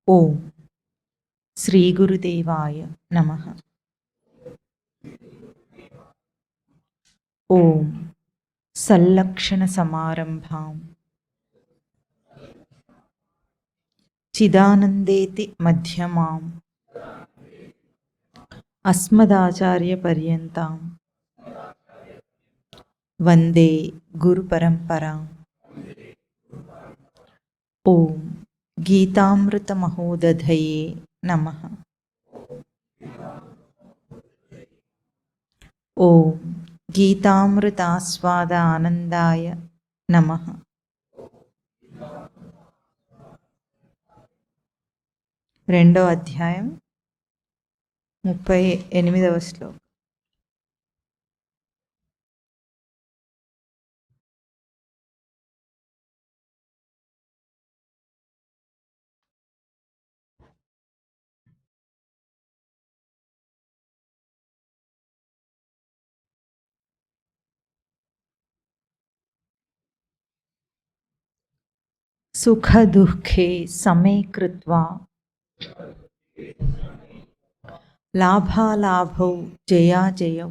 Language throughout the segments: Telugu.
ఓం శ్రీ గురుదేవాయ నమః. ఓం సల్లక్షణ సమారంభాం చిదానందేతి మధ్యమాం అస్మదాచార్య పర్యంతాం వందే గురు పరంపరాం. ఓం గీతామృత మహోదధయే నమః. ఓం గీతామృతాస్వాద ఆనందాయ నమః. రెండో అధ్యాయం 38వ శ్లోకం. సుఖ దుఃఖే సమే కృత్వా లాభాలాభౌ జయాజయౌ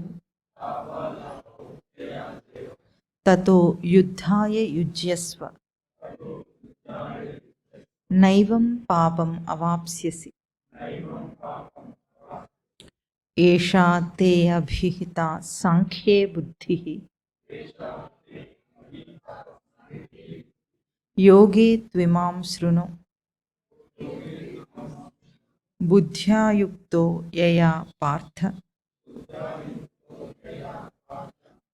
తతో యుద్ధాయ యుజ్యస్వ నైవం పాపం అవాప్స్యసి. ఏషా తే అభిహితా సాంఖ్యే బుద్ధిః యోగే త్విమాం శృణు బుద్ధ్యా యుక్తో యయా పార్థ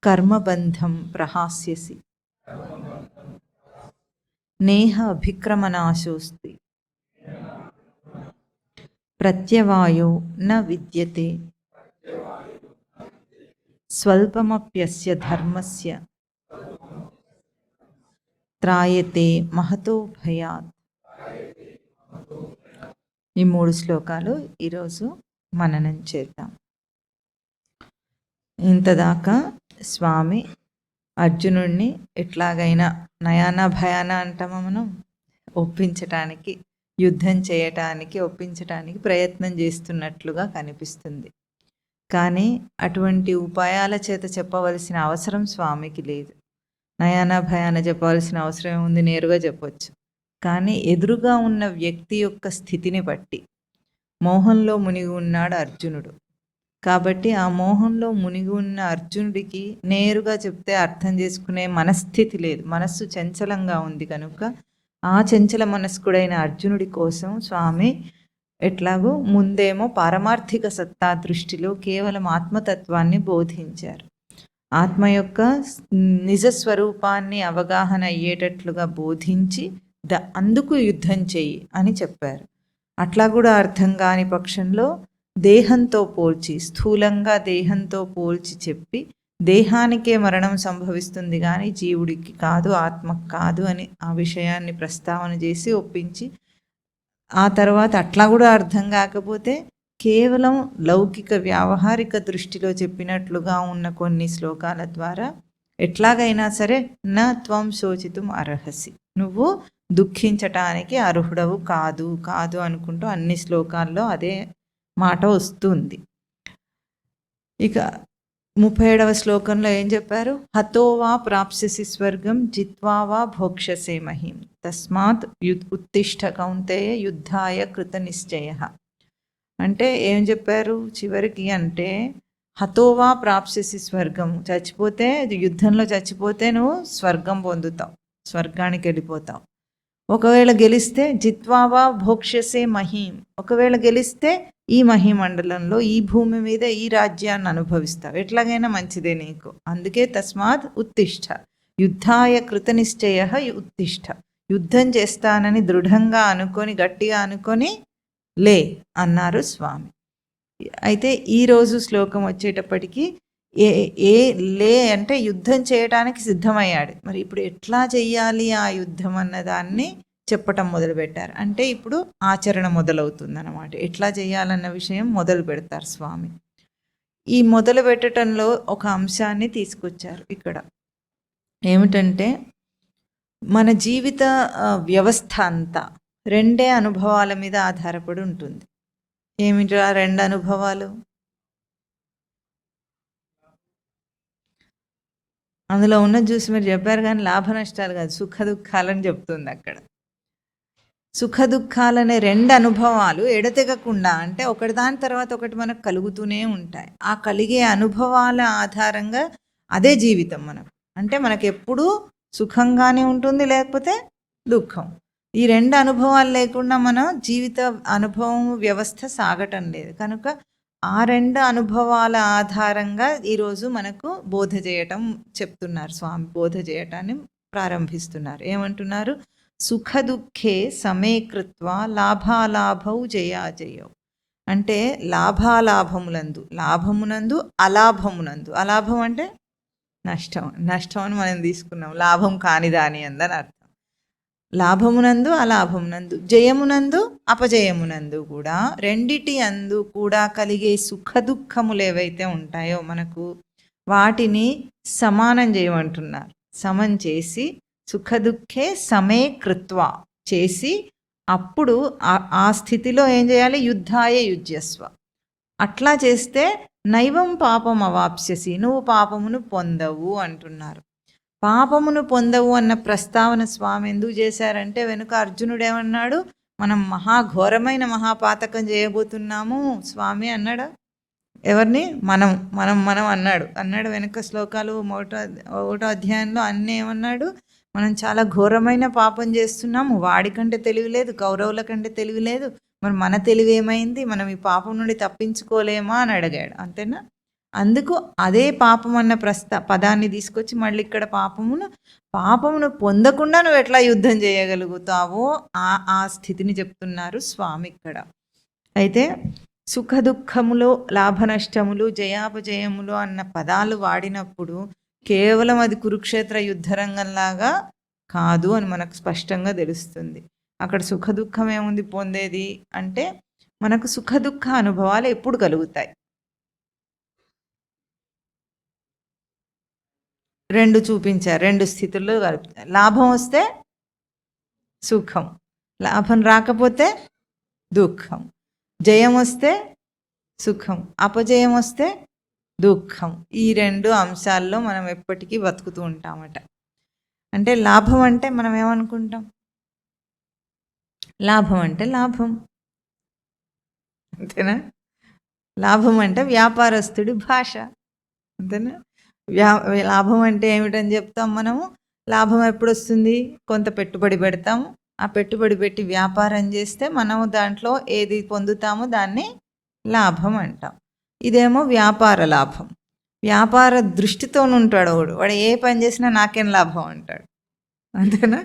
కర్మబంధం ప్రహాస్యసి. నేహ అభిక్రమనాశోస్తి ప్రత్యవాయో న విద్యతే స్వల్పమప్యస్య ధర్మస్య త్రాయతే మహతో భయాత్. ఈ 3 శ్లోకాలు ఈరోజు మననం చేద్దాం. ఇంతదాకా స్వామి అర్జునుడిని ఎట్లాగైనా నయానా భయానా అంటామా మనం, ఒప్పించటానికి, యుద్ధం చేయటానికి ఒప్పించటానికి ప్రయత్నం చేస్తున్నట్లుగా కనిపిస్తుంది. కానీ అటువంటి ఉపాయాల చేత చెప్పవలసిన అవసరం స్వామికి లేదు. నయానా భయాన చెప్పవలసిన అవసరం ఏముంది, నేరుగా చెప్పొచ్చు. కానీ ఎదురుగా ఉన్న వ్యక్తి యొక్క స్థితిని బట్టి, మోహంలో మునిగి ఉన్నాడు అర్జునుడు. కాబట్టి ఆ మోహంలో మునిగి ఉన్న అర్జునుడికి నేరుగా చెప్తే అర్థం చేసుకునే మనస్థితి లేదు. మనస్సు చంచలంగా ఉంది కనుక ఆ చంచల మనస్కుడైన అర్జునుడి కోసం స్వామి ఎట్లాగో ముందేమో పారమార్థిక సత్తా దృష్టిలో కేవలం ఆత్మతత్వాన్ని బోధించారు. ఆత్మ యొక్క నిజస్వరూపాన్ని అవగాహన అయ్యేటట్లుగా బోధించి అందుకు యుద్ధం చెయ్యి అని చెప్పారు. అట్లా కూడా అర్థం కాని పక్షంలో దేహంతో పోల్చి, స్థూలంగా దేహంతో పోల్చి చెప్పి దేహానికే మరణం సంభవిస్తుంది కానీ జీవుడికి కాదు, ఆత్మకు కాదు అని ఆ విషయాన్ని ప్రస్తావన చేసి ఒప్పించి, ఆ తర్వాత అట్లా కూడా అర్థం కాకపోతే కేవలం లౌకిక వ్యావహారిక దృష్టిలో చెప్పినట్లుగా ఉన్న కొన్ని శ్లోకాల ద్వారా ఎట్లాగైనా సరే నా త్వం శోచితుం అర్హసి, నువ్వు దుఃఖించటానికి అర్హుడవు కాదు కాదు అనుకుంటూ అన్ని శ్లోకాల్లో అదే మాట వస్తుంది. ఇక 37వ శ్లోకంలో ఏం చెప్పారు? హతోవా ప్రాప్స్యసి స్వర్గం జిత్వా వా భోక్ష్యసే మహిం తస్మాత్ ఉత్తిష్ఠ కౌంతేయ యుద్ధాయ కృత నిశ్చయ. అంటే ఏం చెప్పారు చివరికి అంటే, హతోవా ప్రాప్స్యసి స్వర్గం, చచ్చిపోతే యుద్ధంలో చచ్చిపోతే నువ్వు స్వర్గం పొందుతావు, స్వర్గానికి వెళ్ళిపోతావు. ఒకవేళ గెలిస్తే జిత్వావా భోక్ష్యసే మహీం, ఒకవేళ గెలిస్తే ఈ మహీమండలంలో ఈ భూమి మీద ఈ రాజ్యాన్ని అనుభవిస్తావు, ఎట్లాగైనా మంచిదే నీకు. అందుకే తస్మాత్ ఉత్తిష్ఠ యుద్ధాయ కృత నిశ్చయ ఉత్తిష్ఠ, యుద్ధం చేస్తానని దృఢంగా అనుకొని గట్టిగా అనుకొని లే అన్నారు స్వామి. అయితే ఈరోజు శ్లోకం వచ్చేటప్పటికి ఏ లే అంటే యుద్ధం చేయడానికి సిద్ధమయ్యాడు. మరి ఇప్పుడు ఎట్లా చెయ్యాలి ఆ యుద్ధం అన్నదాన్ని చెప్పటం మొదలుపెట్టారు. అంటే ఇప్పుడు ఆచరణ మొదలవుతుంది అన్నమాట. ఎట్లా చేయాలన్న విషయం మొదలు పెడతారు స్వామి. ఈ మొదలు పెట్టడంలో ఒక అంశాన్ని తీసుకొచ్చారు ఇక్కడ. ఏమిటంటే మన జీవిత వ్యవస్థ అంతా రెండే అనుభవాల మీద ఆధారపడి ఉంటుంది. ఏమిటా రెండు అనుభవాలు? అందులో ఉన్నది చూసి మీరు చెప్పారు కానీ లాభ నష్టాలు కాదు, సుఖ దుఃఖాలని చెప్తుంది అక్కడ. సుఖ దుఃఖాలనే రెండు అనుభవాలు ఎడతెగకుండా, అంటే ఒకటి దాని తర్వాత ఒకటి మనకు కలుగుతూనే ఉంటాయి. ఆ కలిగే అనుభవాల ఆధారంగా అదే జీవితం మనకు. అంటే మనకు ఎప్పుడూ సుఖంగానే ఉంటుంది, లేకపోతే దుఃఖం. ఈ రెండు అనుభవాలు లేకుండా మన జీవిత అనుభవం వ్యవస్థ సాగటం లేదు. కనుక ఆ రెండు అనుభవాల ఆధారంగా ఈరోజు మనకు బోధ చేయటం చెప్తున్నారు స్వామి. బోధ చేయటాన్ని ప్రారంభిస్తున్నారు. ఏమంటున్నారు? సుఖ దుఃఖే సమేకృత్వ లాభాలాభౌ జయాజయౌ. అంటే లాభాలాభములందు, లాభమునందు అలాభమునందు. అలాభం అంటే నష్టం, నష్టం అని మనం తీసుకున్నాం. లాభం కాని దాని అందని అర్థం. లాభమునందు అలాభమునందు, జయమునందు అపజయమునందు కూడా, రెండిటి అందు కూడా కలిగే సుఖ దుఃఖములు ఏవైతే ఉంటాయో మనకు, వాటిని సమానం చేయమంటున్నారు. సమం చేసి సుఖ దుఃఖే సమే కృత్వ చేసి, అప్పుడు ఆ స్థితిలో ఏం చేయాలి? యుద్ధాయ యుజ్యస్వ. అట్లా చేస్తే నైవం పాపం అవాప్స్యసి, నువ్వు పాపమును పొందవు అంటున్నారు. పాపమును పొందవు అన్న ప్రస్తావన స్వామి ఎందుకు చేశారంటే, వెనుక అర్జునుడు ఏమన్నాడు? మనం మహాఘోరమైన మహాపాతకం చేయబోతున్నాము స్వామి అన్నాడు. ఎవరిని? మనం మనం మనం అన్నాడు వెనుక శ్లోకాలు ఒకటో అధ్యాయంలో అన్నీ ఏమన్నాడు? మనం చాలా ఘోరమైన పాపం చేస్తున్నాము, వాడికంటే తెలివి లేదు, కౌరవుల కంటే తెలివి లేదు, మరి మన తెలివి ఏమైంది? మనం ఈ పాపం నుండి తప్పించుకోలేమా అని అడిగాడు. అంతేనా? అందుకు అదే పాపం అన్న పదాన్ని తీసుకొచ్చి మళ్ళీ ఇక్కడ పాపమును పొందకుండా నువ్వు ఎట్లా యుద్ధం చేయగలుగుతావో ఆ స్థితిని చెప్తున్నారు స్వామి ఇక్కడ. అయితే సుఖ దుఃఖములు, లాభ నష్టములు, జయాపజయములు అన్న పదాలు వాడినప్పుడు కేవలం అది కురుక్షేత్ర యుద్ధరంగంలాగా కాదు అని మనకు స్పష్టంగా తెలుస్తుంది. అక్కడ సుఖ దుఃఖం ఏముంది పొందేది అంటే, మనకు సుఖ దుఃఖ అనుభవాలు ఎప్పుడు కలుగుతాయి? రెండు చూపించారు, రెండు స్థితుల్లో కలుపుతారు. లాభం వస్తే సుఖం, లాభం రాకపోతే దుఃఖం. జయం వస్తే సుఖం, అపజయం వస్తే దుఃఖం. ఈ రెండు అంశాల్లో మనం ఎప్పటికీ బతుకుతూ ఉంటామట. అంటే లాభం అంటే మనం ఏమనుకుంటాం? లాభం అంటే లాభం, అంతేనా? లాభం అంటే వ్యాపారస్తుడి భాష, అంతేనా? లాభం అంటే ఏమిటని చెప్తాం మనము? లాభం ఎప్పుడు వస్తుంది? కొంత పెట్టుబడి పెడతాము, ఆ పెట్టుబడి పెట్టి వ్యాపారం చేస్తే మనము దాంట్లో ఏది పొందుతామో దాన్ని లాభం అంటాం. ఇదేమో వ్యాపార లాభం. వ్యాపార దృష్టితో ఉంటాడు వాడు ఏ పని చేసినా నాకేం లాభం అంటాడు, అంతేనా?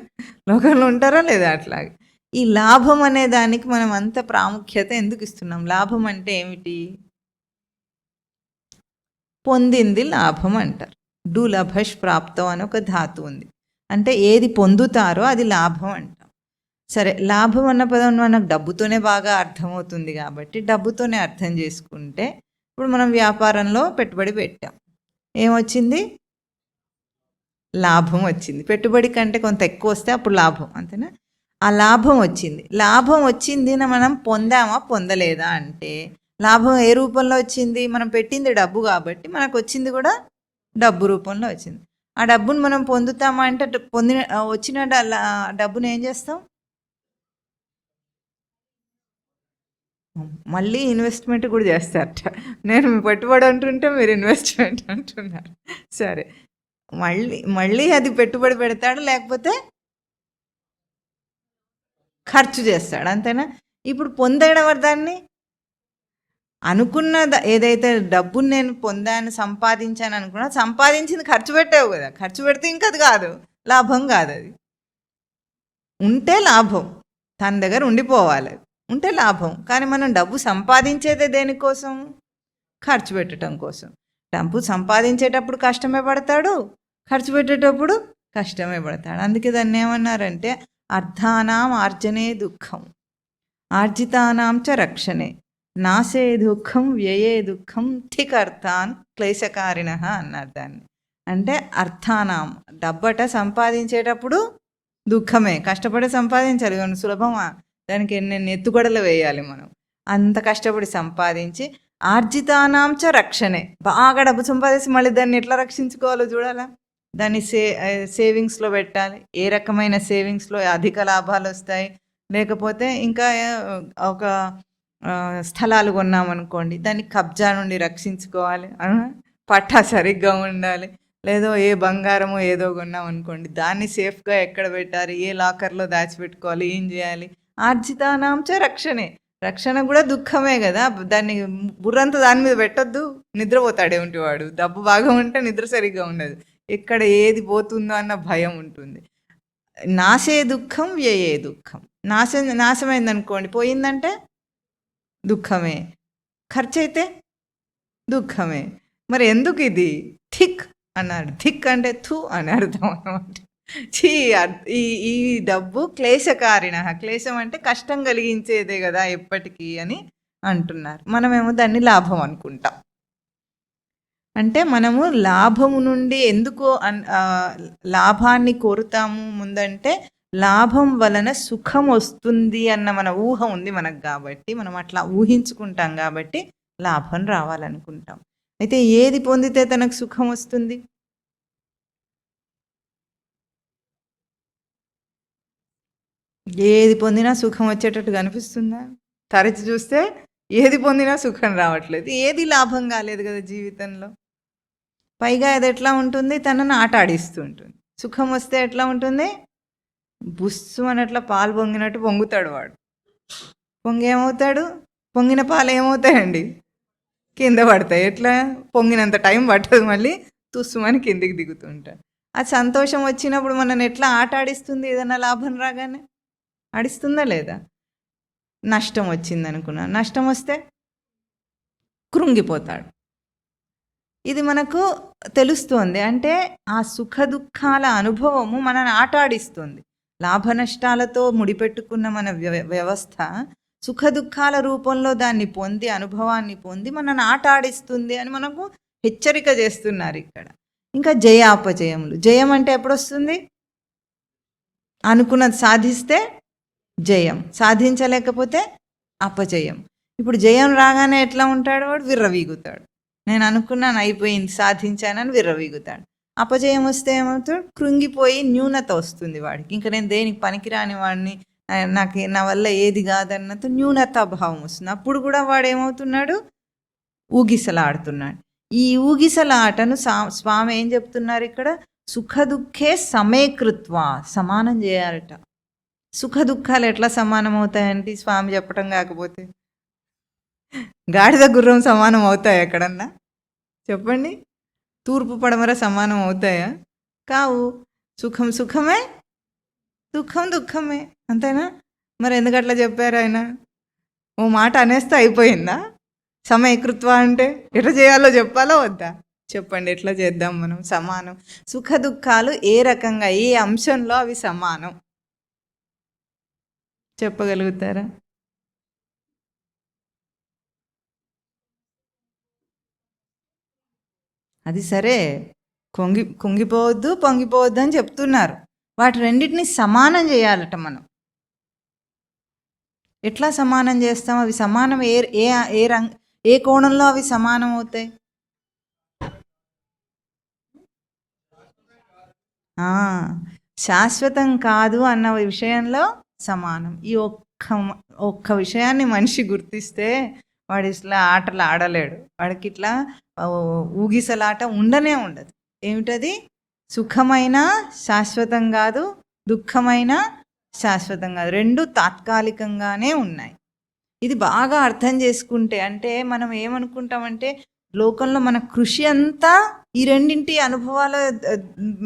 లోకంలో ఉంటారా లేదా? అట్లాగే ఈ లాభం అనే దానికి మనం అంత ప్రాముఖ్యత ఎందుకు ఇస్తున్నాం? లాభం అంటే ఏమిటి? పొందింది లాభం అంటారు. డులభష్ ప్రాప్తం అని ఒక ధాతు ఉంది. అంటే ఏది పొందుతారో అది లాభం అంటాం. సరే, లాభం అన్న పదం మనకు డబ్బుతోనే బాగా అర్థమవుతుంది కాబట్టి డబ్బుతోనే అర్థం చేసుకుంటే, ఇప్పుడు మనం వ్యాపారంలో పెట్టుబడి పెట్టాం, ఏమొచ్చింది? లాభం వచ్చింది. పెట్టుబడి కంటే కొంత ఎక్కువ వస్తే అప్పుడు లాభం, అంతేనా? ఆ లాభం వచ్చింది. లాభం వచ్చింది మనం పొందామా పొందలేదా అంటే, లాభం ఏ రూపంలో వచ్చింది? మనం పెట్టింది డబ్బు కాబట్టి మనకు వచ్చింది కూడా డబ్బు రూపంలో వచ్చింది. ఆ డబ్బును మనం పొందుతామా అంటే, వచ్చిన డబ్బును ఏం చేస్తాం? మళ్ళీ ఇన్వెస్ట్మెంట్ కూడా చేస్తారట. నేను పెట్టుబడి అంటుంటే మీరు ఇన్వెస్ట్మెంట్ అంటున్నారు. సరే, మళ్ళీ అది పెట్టుబడి పెడతాడు, లేకపోతే ఖర్చు చేస్తాడు, అంతేనా? ఇప్పుడు పొందడం దాన్ని అనుకున్న ఏదైతే డబ్బుని నేను పొందాను, సంపాదించాను అనుకున్నా, సంపాదించింది ఖర్చు పెట్టావు కదా, ఖర్చు పెడితే ఇంకా అది కాదు, లాభం కాదు. అది ఉంటే లాభం, తన దగ్గర ఉండిపోవాలి, ఉంటే లాభం. కానీ మనం డబ్బు సంపాదించేదే దేనికోసం? ఖర్చు పెట్టడం కోసం. డబ్బు సంపాదించేటప్పుడు కష్టమే పడతాడు, ఖర్చు పెట్టేటప్పుడు కష్టమే పడతాడు. అందుకే దాన్ని ఏమన్నారంటే, అర్థానాం ఆర్జనే దుఃఖం, ఆర్జితానాం చ రక్షణే, నాశే దుఃఖం వ్యయే దుఃఖం ఠికర్థాన్ క్లేశకారిణ అన్నారు దాన్ని. అంటే అర్థానాం, డబ్బట సంపాదించేటప్పుడు దుఃఖమే, కష్టపడి సంపాదించాలి, సులభమా? దానికి ఎన్నెన్ని ఎత్తుగడలు వేయాలి మనం. అంత కష్టపడి సంపాదించి ఆర్జితానాంచ రక్షణే, బాగా డబ్బు సంపాదించి మళ్ళీ దాన్ని ఎట్లా రక్షించుకోవాలో చూడాలా. దాన్ని సేవింగ్స్లో పెట్టాలి. ఏ రకమైన సేవింగ్స్లో అధిక లాభాలు వస్తాయి, లేకపోతే ఇంకా ఒక స్థలాలు కొన్నామనుకోండి, దాన్ని కబ్జా నుండి రక్షించుకోవాలి, పట్టా సరిగ్గా ఉండాలి. లేదో ఏ బంగారమో ఏదో కొన్నాం అనుకోండి, దాన్ని సేఫ్గా ఎక్కడ పెట్టాలి, ఏ లాకర్లో దాచిపెట్టుకోవాలి, ఏం చేయాలి. ఆర్జితానాంచ రక్షణే, రక్షణ కూడా దుఃఖమే కదా. దాన్ని బుర్రంతా దాని మీద పెట్టొద్దు, నిద్రపోతాడేమిటి వాడు. డబ్బు బాగా ఉంటే నిద్ర సరిగ్గా ఉండదు, ఎక్కడ ఏది పోతుందో అన్న భయం ఉంటుంది. నాశే దుఃఖం వ్యయే దుఃఖం. నాశమైందనుకోండి, పోయిందంటే దుఃఖమే, ఖర్చు అయితే దుఃఖమే. మరి ఎందుకు ఇది థిక్ అన్నాడు. థిక్ అంటే థూ అని అర్థం అనమాట. ఈ డబ్బు క్లేశకారిణ, క్లేశం అంటే కష్టం కలిగించేదే కదా ఎప్పటికీ అని అంటున్నారు. మనమేమో దాన్ని లాభం అనుకుంటాం. అంటే మనము లాభము నుండి ఎందుకు లాభాన్ని కోరుతాము ముందంటే, లాభం వలన సుఖం వస్తుంది అన్న మన ఊహ ఉంది మనకు, కాబట్టి మనం అట్లా ఊహించుకుంటాం, కాబట్టి లాభం రావాలనుకుంటాం. అయితే ఏది పొందితే తనకు సుఖం వస్తుంది? ఏది పొందినా సుఖం వచ్చేటట్టుగా అనిపిస్తుందా? తరచి చూస్తే ఏది పొందినా సుఖం రావట్లేదు, ఏది లాభం కాలేదు కదా జీవితంలో. పైగా అది ఎట్లా ఉంటుంది, తనను ఆట ఆడిస్తూ ఉంటుంది. సుఖం వస్తే ఎట్లా ఉంటుంది, బుస్సు అన్నట్లా పాలు పొంగినట్టు పొంగుతాడు వాడు. పొంగి ఏమవుతాడు, పొంగిన పాలు ఏమవుతాయండి, కింద పడతాయి. ఎట్లా, పొంగినంత టైం పట్టదు, మళ్ళీ తుస్సుమని కిందికి దిగుతుంటాడు. ఆ సంతోషం వచ్చినప్పుడు మనల్ని ఎట్లా ఆట ఆడిస్తుంది, ఏదైనా లాభం రాగానే ఆడిస్తుందా లేదా? నష్టం వచ్చింది అనుకున్నా, నష్టం వస్తే కృంగిపోతాడు. ఇది మనకు తెలుస్తుంది. అంటే ఆ సుఖ దుఃఖాల అనుభవము మనని ఆట ఆడిస్తుంది. లాభ నష్టాలతో ముడిపెట్టుకున్న మన వ్యవస్థ సుఖ దుఃఖాల రూపంలో దాన్ని పొంది, అనుభవాన్ని పొంది మనని ఆట ఆడిస్తుంది అని మనకు హెచ్చరిక చేస్తున్నారు ఇక్కడ. ఇంకా జయాపజయములు. జయం అంటే ఎప్పుడు వస్తుంది, అనుకున్నది సాధిస్తే జయం, సాధించలేకపోతే అపజయం. ఇప్పుడు జయం రాగానే ఎట్లా ఉంటాడు వాడు, విర్రవీగుతాడు. నేను అనుకున్నాను, అయిపోయింది, సాధించానని విర్రవీగుతాడు. అపజయం వస్తే ఏమవుతాడు, కృంగిపోయి న్యూనత వస్తుంది వాడికి. ఇంకా నేను దేనికి పనికిరాని వాడిని, నా వల్ల ఏది కాదన్నతో న్యూనత భావం వస్తుంది. అప్పుడు కూడా వాడు ఏమవుతున్నాడు, ఊగిసలాడుతున్నాడు. ఈ ఊగిసలాటను స్వామి ఏం చెప్తున్నారు ఇక్కడ, సుఖ దుఃఖే సమేకృత్వ, సమానం చేయాలట. సుఖ దుఃఖాలు ఎట్లా సమానం అవుతాయంటే స్వామి చెప్పటం కాకపోతే, గాడిద గుర్రం సమానం అవుతాయా ఎక్కడన్నా చెప్పండి? తూర్పు పడమర సమానం అవుతాయా? కావు. సుఖం సుఖమే, దుఃఖం దుఃఖమే, అంతేనా? మరి ఎందుకు అట్లా చెప్పారు ఆయన? ఓ మాట అనేస్తే అయిపోయిందా? సమయకృత్వ అంటే ఎట్లా చేయాలో చెప్పాలో వద్దా? చెప్పండి, ఎట్లా చేద్దాం మనం సమానం? సుఖ దుఃఖాలు ఏ రకంగా, ఏ అంశంలో అవి సమానం చెప్పగలుగుతారా? అది సరే, కుంగిపోవద్దు పొంగిపోవద్దు అని చెప్తున్నారు. వాటి రెండింటిని సమానం చేయాలట మనం. ఎట్లా సమానం చేస్తాం? అవి సమానం ఏ కోణంలో అవి సమానం అవుతాయి? శాశ్వతం కాదు అన్న విషయంలో సమానం. ఈ ఒక్క విషయాన్ని మనిషి గుర్తిస్తే వాడు ఇట్లా ఆటలు ఆడలేడు. వాడికి ఇట్లా ఊగిసలాట ఉండనే ఉండదు. ఏమిటది? సుఖమైన శాశ్వతం కాదు, దుఃఖమైన శాశ్వతం కాదు, రెండు తాత్కాలికంగానే ఉన్నాయి. ఇది బాగా అర్థం చేసుకుంటే, అంటే మనం ఏమనుకుంటామంటే లోకంలో మన కృషి అంతా ఈ రెండింటి అనుభవాల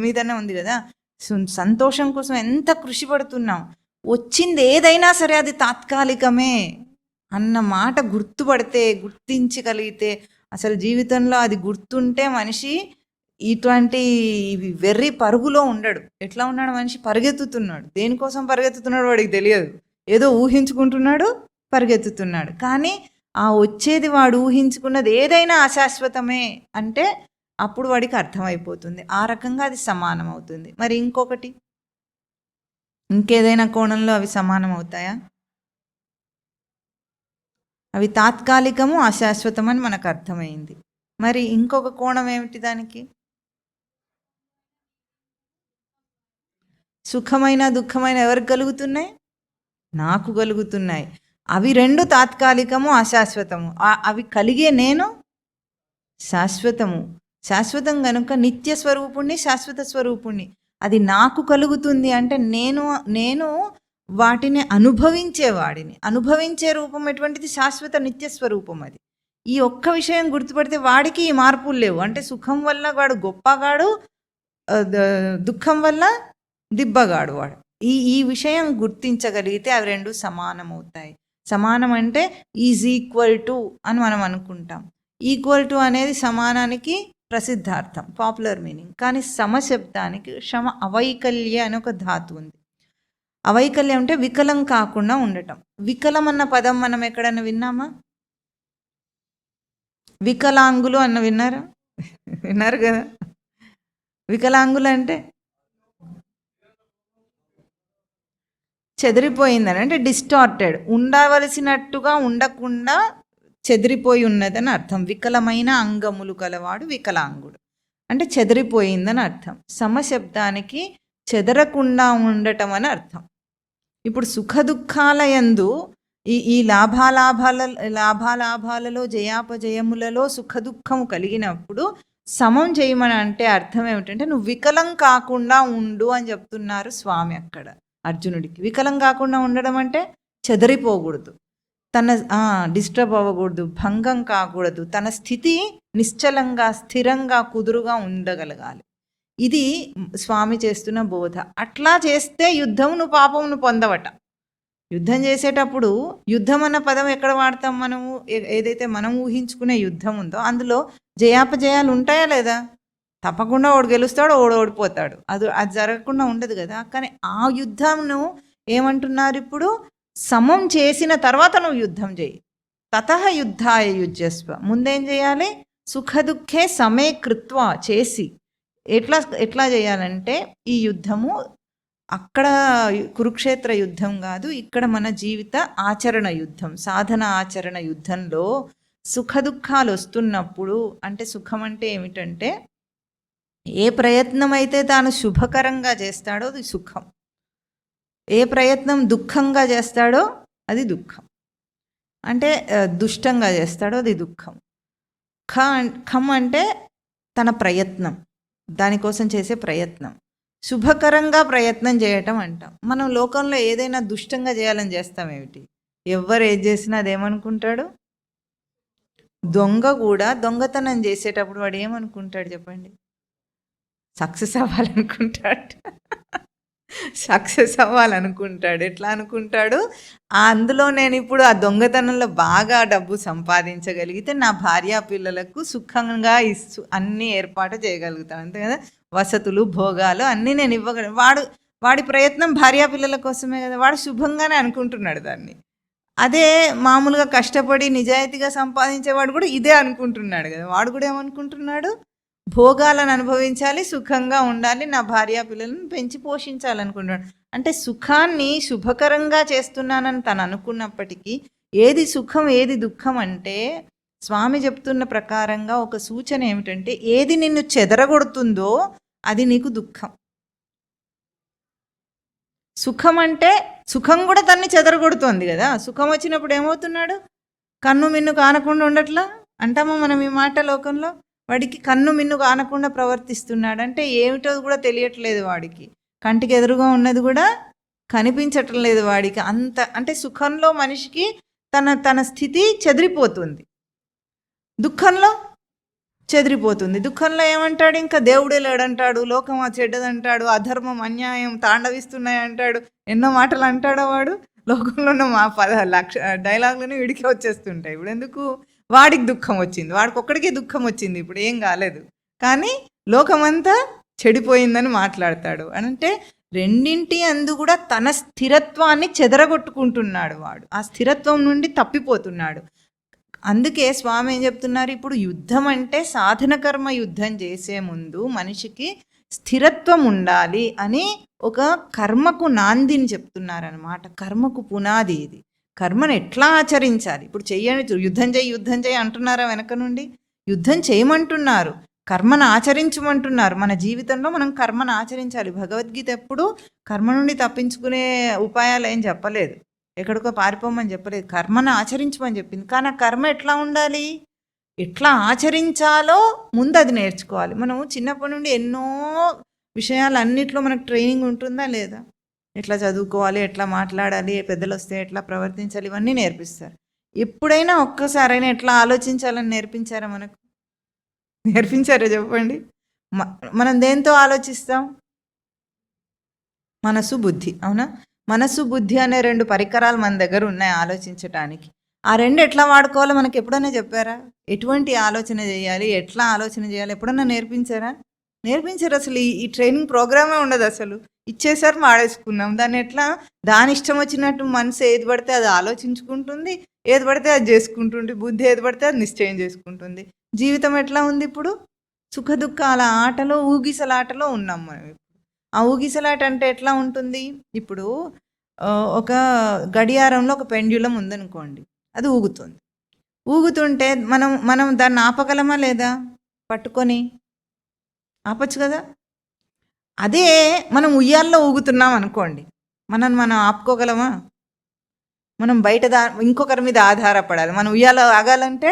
మీదనే ఉంది కదా. సంతోషం కోసం ఎంత కృషి పడుతున్నాం, వచ్చింది ఏదైనా సరే అది తాత్కాలికమే అన్న మాట గుర్తించగలిగితే, అసలు జీవితంలో అది గుర్తుంటే మనిషి ఇటువంటి వెర్రి పరుగులో ఉండడు. ఎట్లా ఉన్నాడు మనిషి? పరిగెత్తుతున్నాడు. దేనికోసం పరిగెత్తుతున్నాడు వాడికి తెలియదు, ఏదో ఊహించుకుంటున్నాడు, పరిగెత్తుతున్నాడు. కానీ ఆ వచ్చేది వాడు ఊహించుకున్నది ఏదైనా అశాశ్వతమే అంటే అప్పుడు వాడికి అర్థమైపోతుంది. ఆ రకంగా అది సమానం అవుతుంది. మరి ఇంకొకటి, ఇంకేదైనా కోణంలో అవి సమానం అవుతాయా? అవి తాత్కాలికము, అశాశ్వతం అని మనకు అర్థమైంది. మరి ఇంకొక కోణం ఏమిటి దానికి? సుఖమైన దుఃఖమైన ఎవరికి కలుగుతున్నాయి? నాకు కలుగుతున్నాయి. అవి రెండు తాత్కాలికము, అశాశ్వతము. అవి కలిగే నేను శాశ్వతము. శాశ్వతం కనుక నిత్య స్వరూపుణ్ణి, శాశ్వత స్వరూపుణ్ణి. అది నాకు కలుగుతుంది అంటే నేను వాటిని అనుభవించేవాడిని. అనుభవించే రూపం ఎటువంటిది? శాశ్వత నిత్య స్వరూపం. అది ఈ ఒక్క విషయం గుర్తుపడితే వాడికి ఈ మార్పులు లేవు. అంటే సుఖం వల్ల వాడు గొప్పగాడు, దుఃఖం వల్ల దిబ్బగాడు వాడు. ఈ విషయం గుర్తించగలిగితే అవి రెండు సమానమవుతాయి. సమానం అంటే ఈజ్ ఈక్వల్ టు అని మనం అనుకుంటాం. ఈక్వల్ టు అనేది సమానానికి ప్రసిద్ధార్థం, పాపులర్ మీనింగ్. కానీ సమశబ్దానికి అవైకల్య అని ఒక ధాతు ఉంది. అవైకల్యం అంటే వికలం కాకుండా ఉండటం. వికలం అన్న పదం మనం ఎక్కడన్నా విన్నామా? వికలాంగులు అన్న విన్నారు కదా. వికలాంగులు అంటే చెదిరిపోయిందని, అంటే డిస్టార్టెడ్, ఉండవలసినట్టుగా ఉండకుండా చెదిరిపోయి ఉన్నదని అర్థం. వికలమైన అంగములు కలవాడు వికలాంగుడు అంటే చెదిరిపోయిందని అర్థం. సమశబ్దానికి చెదరకుండా ఉండటం అని అర్థం. ఇప్పుడు సుఖ దుఃఖాల యందు ఈ లాభాలాభాలలో జయాపజయములలో సుఖ దుఃఖము కలిగినప్పుడు సమం చేయమని అంటే అర్థం ఏమిటంటే నువ్వు వికలం కాకుండా ఉండు అని చెప్తున్నారు స్వామి అక్కడ అర్జునుడికి. వికలం కాకుండా ఉండడం అంటే చెదరిపోకూడదు, డిస్టర్బ్ అవ్వకూడదు, భంగం కాకూడదు, తన స్థితి నిశ్చలంగా స్థిరంగా కుదురుగా ఉండగలగాలి. ఇది స్వామి చేస్తున్న బోధ. అట్లా చేస్తే యుద్ధమును పాపమును పొందవట. యుద్ధం చేసేటప్పుడు యుద్ధం అన్న పదం ఎక్కడ వాడతాం మనము? ఏదైతే మనం ఊహించుకునే యుద్ధం ఉందో అందులో జయాపజయాలు ఉంటాయా లేదా? తప్పకుండా ఓడి గెలుస్తాడు, ఓడిపోతాడు. అది జరగకుండా ఉండదు కదా. కానీ ఆ యుద్ధంను ఏమంటున్నారు ఇప్పుడు? సమం చేసిన తర్వాత నువ్వు యుద్ధం చేయి. తతః యుద్ధాయ యుజ్యస్వ. ముందేం చేయాలి? సుఖ దుఃఖే సమే కృత్వ చేసి. ఎట్లా చేయాలంటే ఈ యుద్ధము అక్కడ కురుక్షేత్ర యుద్ధం కాదు, ఇక్కడ మన జీవిత ఆచరణ యుద్ధం, సాధన ఆచరణ యుద్ధంలో సుఖ దుఃఖాలు వస్తున్నప్పుడు, అంటే సుఖం అంటే ఏమిటంటే ఏ ప్రయత్నం అయితే తాను శుభకరంగా చేస్తాడో అది సుఖం, ఏ ప్రయత్నం దుఃఖంగా చేస్తాడో అది దుఃఖం, అంటే దుష్టంగా చేస్తాడో అది దుఃఖం. ఖం అంటే తన ప్రయత్నం, దానికోసం చేసే ప్రయత్నం. శుభకరంగా ప్రయత్నం చేయటం అంటాం. మనం లోకంలో ఏదైనా దుష్టంగా చేయాలని చేస్తాం ఏమిటి? ఎవరు ఏది చేసినా అదేమనుకుంటాడు? దొంగ కూడా దొంగతనం చేసేటప్పుడు వాడు ఏమనుకుంటాడు చెప్పండి? సక్సెస్ అవ్వాలనుకుంటాడు. ఎట్లా అనుకుంటాడు? అందులో నేను ఇప్పుడు ఆ దొంగతనంలో బాగా డబ్బు సంపాదించగలిగితే నా భార్యా పిల్లలకు సుఖంగా అన్నీ ఏర్పాటు చేయగలుగుతాను, అంతే కదా. వసతులు భోగాలు అన్నీ నేను ఇవ్వగలను. వాడి ప్రయత్నం భార్యా పిల్లల కోసమే కదా. వాడు శుభంగానే అనుకుంటున్నాడు దాన్ని. అదే మామూలుగా కష్టపడి నిజాయితీగా సంపాదించేవాడు కూడా ఇదే అనుకుంటున్నాడు కదా. వాడు కూడా ఏమనుకుంటున్నాడు? భోగాలను అనుభవించాలి, సుఖంగా ఉండాలి, నా భార్యా పిల్లలను పెంచి పోషించాలనుకుంటున్నాడు. అంటే సుఖాన్ని శుభకరంగా చేస్తున్నానని తను అనుకున్నప్పటికీ ఏది సుఖం ఏది దుఃఖం అంటే స్వామి చెప్తున్న ప్రకారంగా ఒక సూచన ఏమిటంటే ఏది నిన్ను చెదరగొడుతుందో అది నీకు దుఃఖం. సుఖం అంటే సుఖం కూడా తన్ని చెదరగొడుతోంది కదా. సుఖం వచ్చినప్పుడు ఏమవుతున్నాడు? కన్ను మిన్ను కానకుండా ఉండట్లా అంటామా మనం ఈ మాట లోకంలో. వాడికి కన్ను మిన్ను కానకుండా ప్రవర్తిస్తున్నాడు అంటే ఏమిటో కూడా తెలియట్లేదు వాడికి. కంటికి ఎదురుగా ఉన్నది కూడా కనిపించటం లేదు వాడికి. అంత అంటే సుఖంలో మనిషికి తన స్థితి చెదిరిపోతుంది, దుఃఖంలో చెదిరిపోతుంది. దుఃఖంలో ఏమంటాడు? ఇంకా దేవుడే లేడంటాడు, లోకం చెడ్డదంటాడు, అధర్మం అన్యాయం తాండవిస్తున్నాయి అంటాడు, ఎన్నో మాటలు అంటాడో వాడు. లోకంలో ఉన్న మా 10,00,000 డైలాగులని వీడికి వచ్చేస్తుంటాయి. ఇప్పుడు ఎందుకు? వాడికి దుఃఖం వచ్చింది, వాడికి ఒక్కడికే దుఃఖం వచ్చింది, ఇప్పుడు ఏం కాలేదు. కానీ లోకమంతా చెడిపోయిందని మాట్లాడతాడు. అంటే రెండింటి అందు కూడా తన స్థిరత్వాన్ని చెదరగొట్టుకుంటున్నాడు వాడు. ఆ స్థిరత్వం నుండి తప్పిపోతున్నాడు. అందుకే స్వామి ఏం చెప్తున్నారు? ఇప్పుడు యుద్ధం అంటే సాధన కర్మ యుద్ధం చేసే ముందు మనిషికి స్థిరత్వం ఉండాలి అని ఒక కర్మకు నాందిని చెప్తున్నారనమాట. కర్మకు పునాది ఇది. కర్మను ఎట్లా ఆచరించాలి. ఇప్పుడు యుద్ధం చేయి అంటున్నారా వెనక నుండి? యుద్ధం చేయమంటున్నారు, కర్మను ఆచరించమంటున్నారు. మన జీవితంలో మనం కర్మను ఆచరించాలి. భగవద్గీత ఎప్పుడు కర్మ నుండి తప్పించుకునే ఉపాయాలు ఏం చెప్పలేదు, ఎక్కడికో పారిపోమని చెప్పలేదు, కర్మను ఆచరించమని చెప్పింది. కానీ ఆ కర్మ ఎట్లా ఉండాలి, ఎట్లా ఆచరించాలో ముందు అది నేర్చుకోవాలి. మనం చిన్నప్పటి నుండి ఎన్నో విషయాలు అన్నిట్లో మనకు ట్రైనింగ్ ఉంటుందా లేదా? ఎట్లా చదువుకోవాలి, ఎట్లా మాట్లాడాలి, పెద్దలు వస్తే ఎట్లా ప్రవర్తించాలి, ఇవన్నీ నేర్పిస్తారు. ఎప్పుడైనా ఒక్కసారైనా ఎట్లా ఆలోచించాలని నేర్పించారా మనకు? నేర్పించారా చెప్పండి? మనం దేంతో ఆలోచిస్తాం? మనసు, బుద్ధి. అవునా? మనసు, బుద్ధి అనే 2 పరికరాలు మన దగ్గర ఉన్నాయి ఆలోచించటానికి. ఆ 2 ఎట్లా వాడుకోవాలో మనకి ఎప్పుడైనా చెప్పారా? ఎటువంటి ఆలోచన చేయాలి, ఎట్లా ఆలోచన చేయాలి ఎప్పుడన్నా నేర్పించారా? నేర్పించారు. అసలు ఈ ట్రైనింగ్ ప్రోగ్రామే ఉండదు. అసలు ఇచ్చేసారు, మాడేసుకున్నాం. దాన్ని ఎట్లా దాని ఇష్టం వచ్చినట్టు మనసు ఏది పడితే అది ఆలోచించుకుంటుంది, ఏది పడితే అది చేసుకుంటుంది, బుద్ధి ఏది పడితే అది నిశ్చయం చేసుకుంటుంది. జీవితం ఎట్లా ఉంది ఇప్పుడు? సుఖ దుఃఖాల ఆటలో, ఊగిసలాటలో ఉన్నాం మనం. ఆ ఊగిసలాట అంటే ఎట్లా ఉంటుంది? ఇప్పుడు ఒక గడియారంలో ఒక పెండ్యులం ఉందనుకోండి, అది ఊగుతుంది. ఊగుతుంటే మనం దాన్ని ఆపగలమా లేదా? పట్టుకొని ఆపచ్చు కదా. అదే మనం ఉయ్యాల్లో ఊగుతున్నాం అనుకోండి, మనం ఆపుకోగలమా? మనం బయట ఇంకొకరి మీద ఆధారపడాలి. మనం ఉయ్యాలో ఆగాలంటే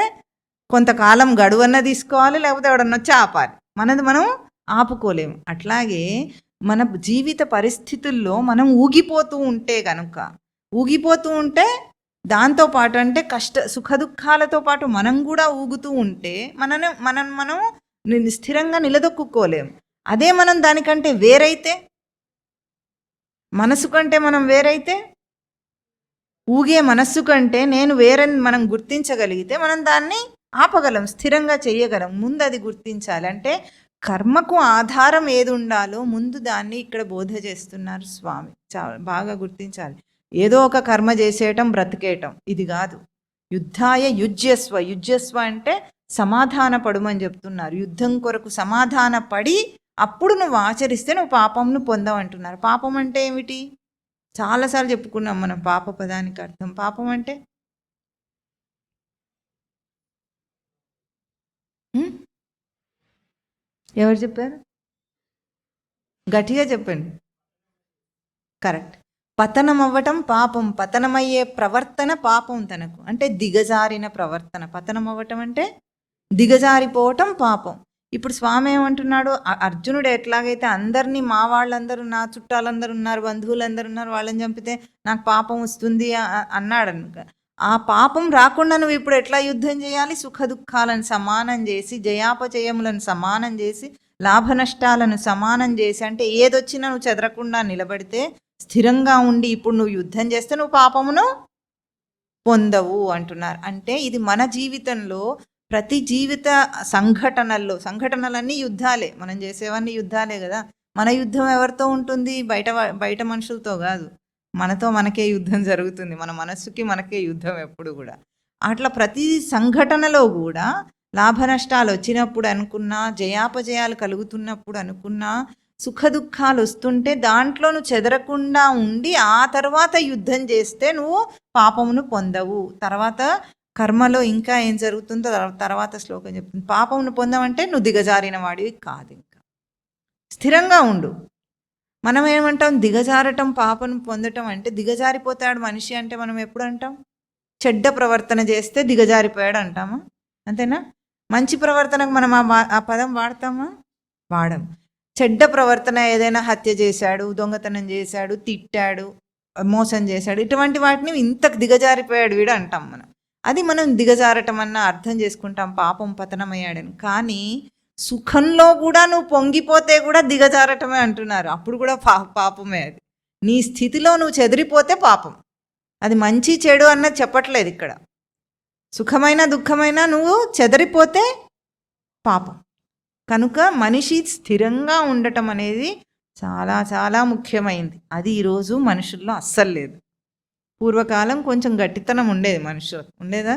కొంతకాలం గడువన్న తీసుకోవాలి, లేకపోతే ఎవడన్నా వచ్చి ఆపాలి. మనది మనం ఆపుకోలేము. అట్లాగే మన జీవిత పరిస్థితుల్లో మనం ఊగిపోతూ ఉంటే కనుక, ఊగిపోతూ ఉంటే దాంతోపాటు అంటే సుఖ దుఃఖాలతో పాటు మనం కూడా ఊగుతూ ఉంటే మనం స్థిరంగా నిలదొక్కుకోలేము. అదే మనం దానికంటే వేరైతే, మనసు కంటే మనం వేరైతే, ఊగే మనస్సు కంటే నేను వేరని మనం గుర్తించగలిగితే మనం దాన్ని ఆపగలం, స్థిరంగా చేయగలం. ముందు అది గుర్తించాలి. అంటే కర్మకు ఆధారం ఏది ఉండాలో ముందు దాన్ని ఇక్కడ బోధ చేస్తున్నారు స్వామి. చాలా బాగా గుర్తించాలి. ఏదో ఒక కర్మ చేసేయటం, బ్రతికేయటం ఇది కాదు. యుద్ధాయ యుజ్యస్వ. యుజ్యస్వ అంటే సమాధాన పడుమని చెప్తున్నారు. యుద్ధం కొరకు సమాధాన పడి అప్పుడు నువ్వు ఆచరిస్తే నువ్వు పాపంను పొందవంటున్నారు. పాపం అంటే ఏమిటి? చాలాసార్లు చెప్పుకున్నాం మనం పాప పదానికి అర్థం. పాపం అంటే ఎవరు చెప్పారు? గట్టిగా చెప్పండి. కరెక్ట్. పతనం అవ్వటం పాపం. పతనమయ్యే ప్రవర్తన పాపం తనకు. అంటే దిగజారిన ప్రవర్తన. పతనం అవ్వటం అంటే దిగజారిపోవటం పాపం. ఇప్పుడు స్వామి ఏమంటున్నాడు? అర్జునుడు ఎట్లాగైతే అందరినీ, మా వాళ్ళందరూ, నా చుట్టాలందరూ ఉన్నారు, బంధువులందరూ ఉన్నారు, వాళ్ళని చంపితే నాకు పాపం వస్తుంది అన్నాడు. ఆ పాపం రాకుండా నువ్వు ఇప్పుడు ఎట్లా యుద్ధం చేయాలి? సుఖ దుఃఖాలను సమానం చేసి, జయాపజయములను సమానం చేసి, లాభ నష్టాలను సమానం చేసి, అంటే ఏదొచ్చినా నువ్వు చెదరకుండా నిలబడితే, స్థిరంగా ఉండి ఇప్పుడు నువ్వు యుద్ధం చేస్తే నువ్వు పాపమును పొందవు అంటున్నారు. అంటే ఇది మన జీవితంలో ప్రతి జీవిత సంఘటనలన్నీ యుద్ధాలే. మనం చేసేవన్నీ యుద్ధాలే కదా. మన యుద్ధం ఎవరితో ఉంటుంది? బయట మనుషులతో కాదు, మనతో మనకే యుద్ధం జరుగుతుంది. మన మనస్సుకి మనకే యుద్ధం ఎప్పుడు కూడా. అట్లా ప్రతి సంఘటనలో కూడా లాభ నష్టాలు వచ్చినప్పుడు అనుకున్నా, జయాపజయాలు కలుగుతున్నప్పుడు అనుకున్నా, సుఖ దుఃఖాలు వస్తుంటే దాంట్లో నువ్వు చెదరకుండా ఉండి ఆ తర్వాత యుద్ధం చేస్తే నువ్వు పాపమును పొందవు. తర్వాత కర్మలో ఇంకా ఏం జరుగుతుందో తర్వాత శ్లోకం చెప్తుంది. పాపమును పొందవంటే నువ్వు దిగజారిన వాడివి కాదు. ఇంకా స్థిరంగా ఉండు. మనం ఏమంటాం? దిగజారటం, పాపం పొందటం అంటే దిగజారిపోతాడు మనిషి అంటే మనం ఎప్పుడు అంటాం? చెడ్డ ప్రవర్తన చేస్తే దిగజారిపోయాడు అంటామా? అంతేనా? మంచి ప్రవర్తనకు మనం ఆ పదం వాడతామా? వాడం. చెడ్డ ప్రవర్తన ఏదైనా హత్య చేశాడు, దొంగతనం చేశాడు, తిట్టాడు, మోసం చేశాడు, ఇటువంటి వాటిని ఇంతకు దిగజారిపోయాడు వీడు అంటాం మనం. అది మనం దిగజారటం అన్న అర్థం చేసుకుంటాం, పాపం పతనమయ్యాడని. కానీ సుఖంలో కూడా నువ్వు పొంగిపోతే కూడా దిగజారటమే అంటున్నారు. అప్పుడు కూడా పాపమే. అది నీ స్థితిలో నువ్వు చెదిరిపోతే పాపం. అది మంచి చెడు అన్నది చెప్పట్లేదు ఇక్కడ. సుఖమైన దుఃఖమైన నువ్వు చెదిరిపోతే పాపం. కనుక మనిషి స్థిరంగా ఉండటం అనేది చాలా చాలా ముఖ్యమైనది. అది ఈరోజు మనుషుల్లో అస్సలు లేదు. పూర్వకాలం కొంచెం గట్టితనం ఉండేది, మనుషులకు ఉండేదా?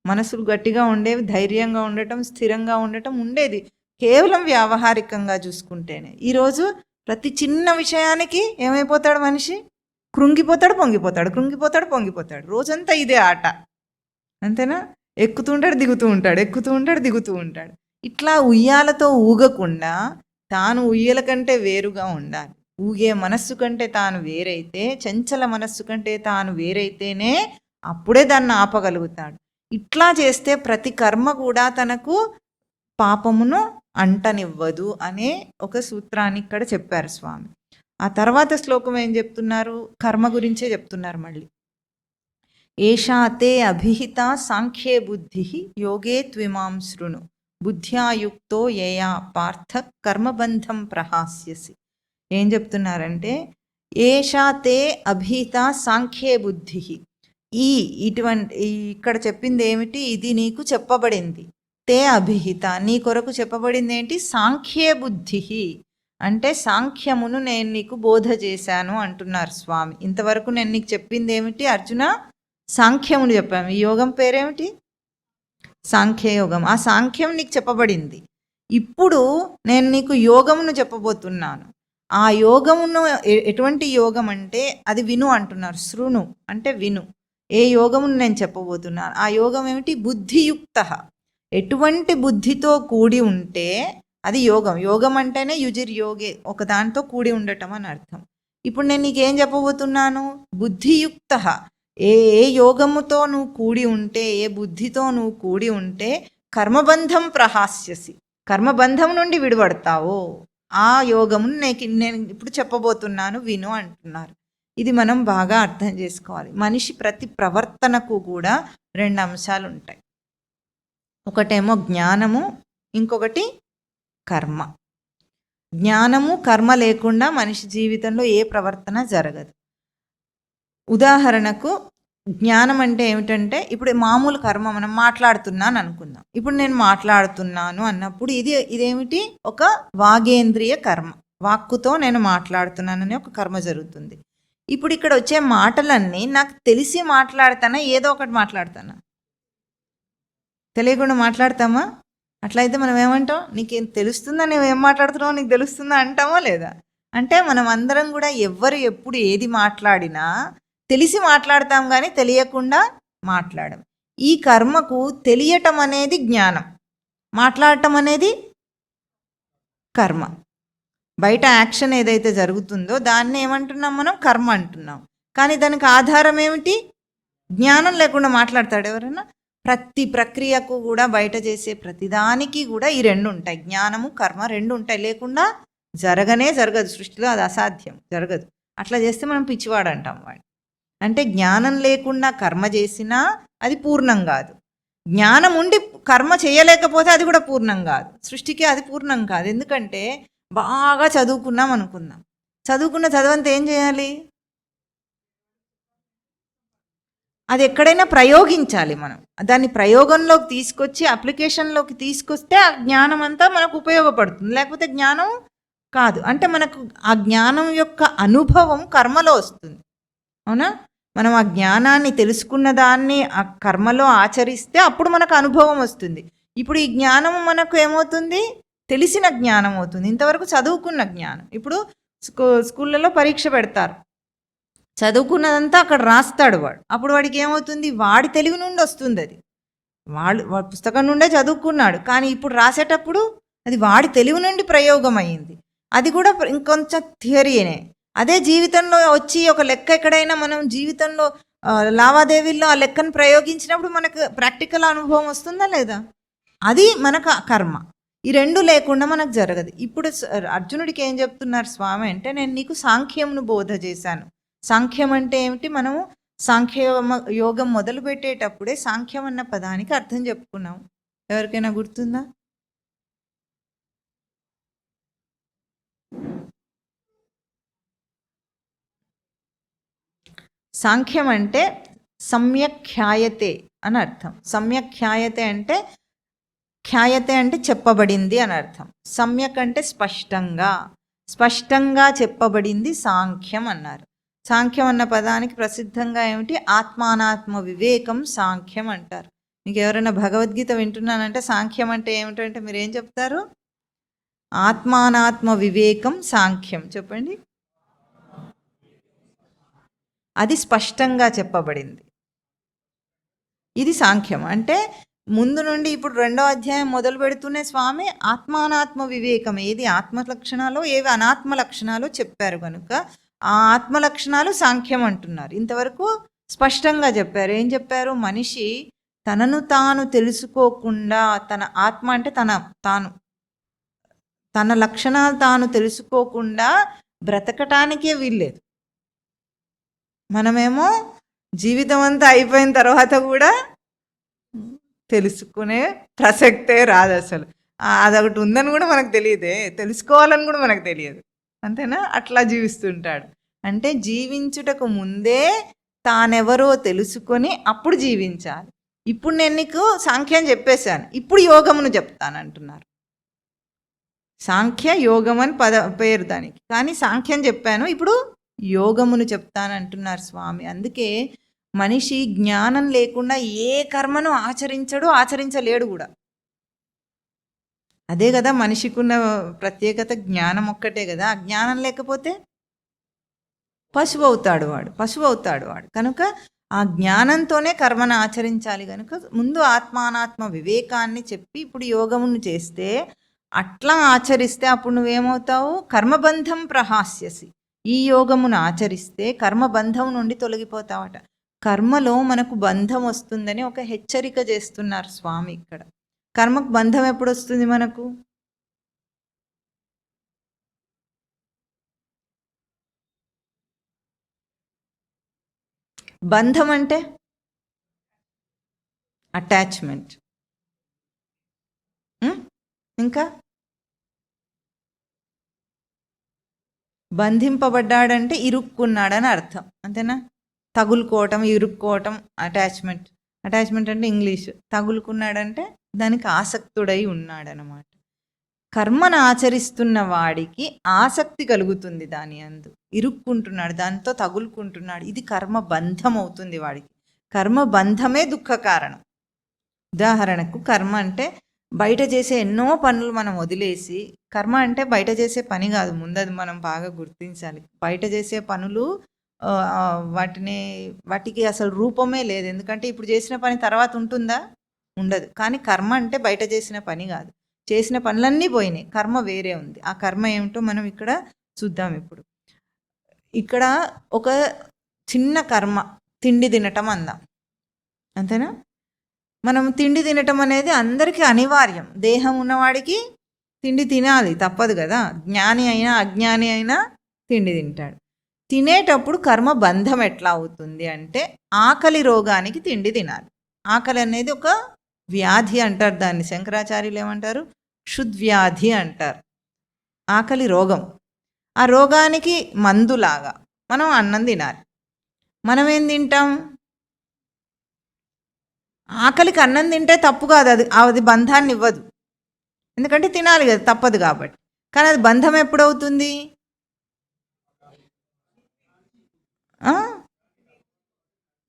మనసులు గట్టిగా ఉండేవి, ధైర్యంగా ఉండటం, స్థిరంగా ఉండటం ఉండేది, కేవలం వ్యావహారికంగా చూసుకుంటేనే. ఈరోజు ప్రతి చిన్న విషయానికి ఏమైపోతాడు మనిషి? కృంగిపోతాడు పొంగిపోతాడు, కృంగిపోతాడు పొంగిపోతాడు, రోజంతా ఇదే ఆట. అంతేనా? ఎక్కుతూ ఉంటాడు దిగుతూ ఉంటాడు, ఎక్కుతూ ఉంటాడు దిగుతూ ఉంటాడు. ఇట్లా ఉయ్యాలతో ఊగకుండా తాను ఉయ్యల కంటే వేరుగా ఉండాలి. ఊగే మనస్సు కంటే తాను వేరైతే, చంచల మనస్సు కంటే తాను వేరైతేనే అప్పుడే దాన్ని ఆపగలుగుతాడు. ఇట్లా చేస్తే ప్రతి కర్మ కూడా తనకు పాపమును అంటనివ్వదు అనే ఒక సూత్రాన్ని ఇక్కడ చెప్పారు స్వామి. ఆ తర్వాత శ్లోకం ఏం చెప్తున్నారు? కర్మ గురించే చెప్తున్నారు మళ్ళీ. ఏషా తే అభిహిత సాంఖ్యే బుద్ధి యోగే త్విమాం శృణు బుద్ధ్యాయుక్తో యయా పార్థ కర్మబంధం ప్రహాస్యసి. ఏం చెప్తున్నారంటే, ఏషా తే అభిహిత సాంఖ్యే బుద్ధి. ఇటువంటి ఇక్కడ చెప్పింది ఏమిటి? ఇది నీకు చెప్పబడింది. తే అభిహిత, నీ కొరకు చెప్పబడింది ఏంటి? సాంఖ్యే బుద్ధి అంటే సాంఖ్యమును నేను నీకు బోధ చేశాను అంటున్నారు స్వామి. ఇంతవరకు నేను నీకు చెప్పింది ఏమిటి అర్జున? సాంఖ్యమును చెప్పాము. ఈ యోగం పేరేమిటి? సాంఖ్యయోగం. ఆ సాంఖ్యం నీకు చెప్పబడింది. ఇప్పుడు నేను నీకు యోగమును చెప్పబోతున్నాను. ఆ యోగమును ఎటువంటి యోగం అంటే అది విను అంటున్నారు. శృణు అంటే విను. ఏ యోగమును నేను చెప్పబోతున్నాను? ఆ యోగం ఏమిటి? బుద్ధియుక్త. ఎటువంటి బుద్ధితో కూడి ఉంటే అది యోగం. యోగం అంటేనే యుజిర్ యోగే, ఒక దాంతో కూడి ఉండటం అని అర్థం. ఇప్పుడు నేను నీకేం చెప్పబోతున్నాను? బుద్ధియుక్త. ఏ యోగముతో నువ్వు కూడి ఉంటే, ఏ బుద్ధితో నువ్వు కూడి ఉంటే కర్మబంధం ప్రహాస్యసి, కర్మబంధం నుండి విడిపడతావో ఆ యోగమును నేను ఇప్పుడు చెప్పబోతున్నాను విను అంటున్నారు. ఇది మనం బాగా అర్థం చేసుకోవాలి. మనిషి ప్రతి ప్రవర్తనకు కూడా రెండు అంశాలు ఉంటాయి. ఒకటేమో జ్ఞానము, ఇంకొకటి కర్మ. జ్ఞానము కర్మ లేకుండా మనిషి జీవితంలో ఏ ప్రవర్తన జరగదు. ఉదాహరణకు జ్ఞానం అంటే ఏమిటంటే, ఇప్పుడు మామూలు కర్మ, మనం మాట్లాడుతున్నాను అనుకుందాం. ఇప్పుడు నేను మాట్లాడుతున్నాను అన్నప్పుడు ఇదేమిటి? ఒక వాగేంద్రియ కర్మ. వాక్కుతో నేను మాట్లాడుతున్నానని ఒక కర్మ జరుగుతుంది. ఇప్పుడు ఇక్కడ వచ్చే మాటలన్నీ నాకు తెలిసి మాట్లాడతానా, ఏదో ఒకటి మాట్లాడతానా? తెలియకుండా మాట్లాడతామా? అట్లయితే మనం ఏమంటాం? నీకేం తెలుస్తుందా? నువ్వేం మాట్లాడుతున్నావో నీకు తెలుస్తుందా అంటామా లేదా? అంటే మనం అందరం కూడా ఎవ్వరు ఎప్పుడు ఏది మాట్లాడినా తెలిసి మాట్లాడతాం, కానీ తెలియకుండా మాట్లాడం. ఈ కర్మకు తెలియటం అనేది జ్ఞానం, మాట్లాడటం అనేది కర్మ. బయట యాక్షన్ ఏదైతే జరుగుతుందో దాన్ని ఏమంటున్నాం మనం? కర్మ అంటున్నాం. కానీ దానికి ఆధారం ఏమిటి? జ్ఞానం లేకుండా మాట్లాడతాడు ఎవరైనా? ప్రతి ప్రక్రియకు కూడా, బయట చేసే ప్రతిదానికి కూడా ఈ రెండు ఉంటాయి. జ్ఞానము కర్మ రెండు ఉంటాయి. లేకుండా జరగదు సృష్టిలో. అది అసాధ్యం, జరగదు. అట్లా చేస్తే మనం పిచ్చివాడు అంటాం వాడు. అంటే జ్ఞానం లేకుండా కర్మ చేసినా అది పూర్ణం కాదు. జ్ఞానం ఉండి కర్మ చేయలేకపోతే అది కూడా పూర్ణం కాదు. సృష్టికి అది పూర్ణం కాదు. ఎందుకంటే బాగా చదువుకున్నాం అనుకుందాం. చదువంతా ఏం చేయాలి? అది ఎక్కడైనా ప్రయోగించాలి. మనం దాన్ని ప్రయోగంలోకి తీసుకొచ్చి, అప్లికేషన్లోకి తీసుకొస్తే ఆ జ్ఞానం అంతా మనకు ఉపయోగపడుతుంది. లేకపోతే జ్ఞానం కాదు. అంటే మనకు ఆ జ్ఞానం యొక్క అనుభవం కర్మలో వస్తుంది. అవునా? మనం ఆ జ్ఞానాన్ని, తెలుసుకున్న దాన్ని ఆ కర్మలో ఆచరిస్తే అప్పుడు మనకు అనుభవం వస్తుంది. ఇప్పుడు ఈ జ్ఞానం మనకు ఏమవుతుంది? తెలిసిన జ్ఞానం అవుతుంది. ఇంతవరకు చదువుకున్న జ్ఞానం. ఇప్పుడు స్కూళ్ళలో పరీక్ష పెడతారు. చదువుకున్నదంతా అక్కడ రాస్తాడు వాడు. అప్పుడు వాడికి ఏమవుతుంది? వాడి తెలివి నుండి వస్తుంది అది. వాడు పుస్తకం నుండే చదువుకున్నాడు, కానీ ఇప్పుడు రాసేటప్పుడు అది వాడి తెలివి నుండి ప్రయోగం అయ్యింది. అది కూడా ఇంకొంచెం థియరీనే. అదే జీవితంలో వచ్చి ఒక లెక్క ఎక్కడైనా మనం జీవితంలో లావాదేవీల్లో ఆ లెక్కను ప్రయోగించినప్పుడు మనకు ప్రాక్టికల్ అనుభవం వస్తుందా లేదా? అది మనకు కర్మ. ఈ రెండు లేకుండా మనకు జరగదు. ఇప్పుడు అర్జునుడికి ఏం చెప్తున్నారు స్వామి అంటే, నేను నీకు సాంఖ్యమును బోధ చేశాను. సాంఖ్యం అంటే ఏమిటి? మనము యోగం మొదలు పెట్టేటప్పుడే సాంఖ్యం అన్న పదానికి అర్థం చెప్పుకున్నాం. ఎవరికైనా గుర్తుందా? సాంఖ్యం అంటే సమ్యక్ ఖ్యాయతే అని అర్థం. సమ్యక్ ఖ్యాయతే అంటే, ఖ్యాయతే అంటే చెప్పబడింది అని అర్థం. సమ్యక్ అంటే స్పష్టంగా చెప్పబడింది సాంఖ్యం అన్నారు. సాంఖ్యం అన్న పదానికి ప్రసిద్ధంగా ఏమిటి? ఆత్మానాత్మ వివేకం సాంఖ్యం అంటారు. మీకు ఎవరైనా భగవద్గీత వింటున్నానంటే సాంఖ్యం అంటే ఏమిటంటే మీరేం చెప్తారు? ఆత్మానాత్మ వివేకం సాంఖ్యం. చెప్పండి. అది స్పష్టంగా చెప్పబడింది. ఇది సాంఖ్యం. అంటే ముందు నుండి ఇప్పుడు 2వ అధ్యాయం మొదలు పెడుతూనే స్వామి ఆత్మానాత్మ వివేకం, ఏది ఆత్మ లక్షణాలు ఏవి అనాత్మ లక్షణాలు చెప్పారు కనుక ఆ ఆత్మ లక్షణాలు సాంఖ్యం అంటున్నారు. ఇంతవరకు స్పష్టంగా చెప్పారు. ఏం చెప్పారు? మనిషి తనను తాను తెలుసుకోకుండా, తన ఆత్మ అంటే తన లక్షణాలు తాను తెలుసుకోకుండా బ్రతకటానికే వీల్లేదు. మనమేమో జీవితం అంతా అయిపోయిన తర్వాత కూడా తెలుసుకునే ప్రసక్తే రాదు అసలు. అదొకటి ఉందని కూడా మనకు తెలియదే, తెలుసుకోవాలని కూడా మనకు తెలియదు. అంతేనా? అట్లా జీవిస్తుంటాడు. అంటే జీవించుటకు ముందే తానెవరో తెలుసుకొని అప్పుడు జీవించాలి. ఇప్పుడు నేను నీకు సాంఖ్యం చెప్పేశాను, ఇప్పుడు యోగమును చెప్తాను అంటున్నారు. సాంఖ్య యోగం అని పేరు దానికి, కానీ సాంఖ్యం చెప్పాను, ఇప్పుడు యోగమును చెప్తానంటున్నారు స్వామి. అందుకే మనిషి జ్ఞానం లేకుండా ఏ కర్మను ఆచరించలేడు కూడా. అదే కదా మనిషికున్న ప్రత్యేకత, జ్ఞానం ఒక్కటే కదా. ఆ జ్ఞానం లేకపోతే పశువు అవుతాడు వాడు. కనుక ఆ జ్ఞానంతోనే కర్మను ఆచరించాలి. కనుక ముందు ఆత్మానాత్మ వివేకాన్ని చెప్పి ఇప్పుడు యోగమును చేస్తే, అట్లా ఆచరిస్తే అప్పుడు నువ్వేమవుతావు? కర్మబంధం ప్రహాస్యసి. ఈ యోగమును ఆచరిస్తే కర్మబంధం నుండి తొలగిపోతావట. కర్మలో మనకు బంధం వస్తుందని ఒక హెచ్చరిక చేస్తున్నారు స్వామి ఇక్కడ. కర్మకు బంధం ఎప్పుడు వస్తుంది మనకు? బంధం అంటే అటాచ్మెంట్. ఇంకా బంధింపబడ్డాడంటే ఇరుక్కున్నాడని అర్థం. అంతేనా? తగులుకోవటం, ఇరుక్కోవటం అటాచ్మెంట్. అటాచ్మెంట్ అంటే ఇంగ్లీష్. తగులుకున్నాడంటే దానికి ఆసక్తుడై ఉన్నాడనమాట. కర్మను ఆచరిస్తున్న వాడికి ఆసక్తి కలుగుతుంది దాని అందు, ఇరుక్కుంటున్నాడు, దాంతో తగులుకుంటున్నాడు. ఇది కర్మ బంధం అవుతుంది వాడికి. కర్మ బంధమే దుఃఖ కారణం. ఉదాహరణకు కర్మ అంటే బయట చేసే ఎన్నో పనులు మనం వదిలేసి, కర్మ అంటే బయట చేసే పని కాదు, ముందు అది మనం బాగా గుర్తించాలి. బయట చేసే పనులు వాటికి అసలు రూపమే లేదు. ఎందుకంటే ఇప్పుడు చేసిన పని తర్వాత ఉంటుందా? ఉండదు. కానీ కర్మ అంటే బయట చేసిన పని కాదు, చేసిన పనులన్నీ పోయినాయి, కర్మ వేరే ఉంది. ఆ కర్మ ఏమిటో మనం ఇక్కడ చూద్దాం. ఇప్పుడు ఇక్కడ ఒక చిన్న కర్మ, తిండి తినటం అందాం. అంతేనా? మనం తిండి తినటం అనేది అందరికీ అనివార్యం. దేహం ఉన్నవాడికి తిండి తినాలి, తప్పదు కదా. జ్ఞాని అయినా అజ్ఞాని అయినా తిండి తింటాడు. తినేటప్పుడు కర్మ బంధం ఎట్లా అవుతుంది అంటే, ఆకలి రోగానికి తిండి తినాలి. ఆకలి అనేది ఒక వ్యాధి అంటారు దాన్ని. శంకరాచార్యులు ఏమంటారు? క్షుద్వ్యాధి అంటారు. ఆకలి రోగం. ఆ రోగానికి మందులాగా మనం అన్నం తినాలి. మనం ఏం తింటాం? ఆకలికి అన్నం తింటే తప్పు కాదు, అది బంధాన్ని ఇవ్వదు. ఎందుకంటే తినాలి కదా, తప్పదు కాబట్టి. కానీ అది బంధం ఎప్పుడవుతుంది?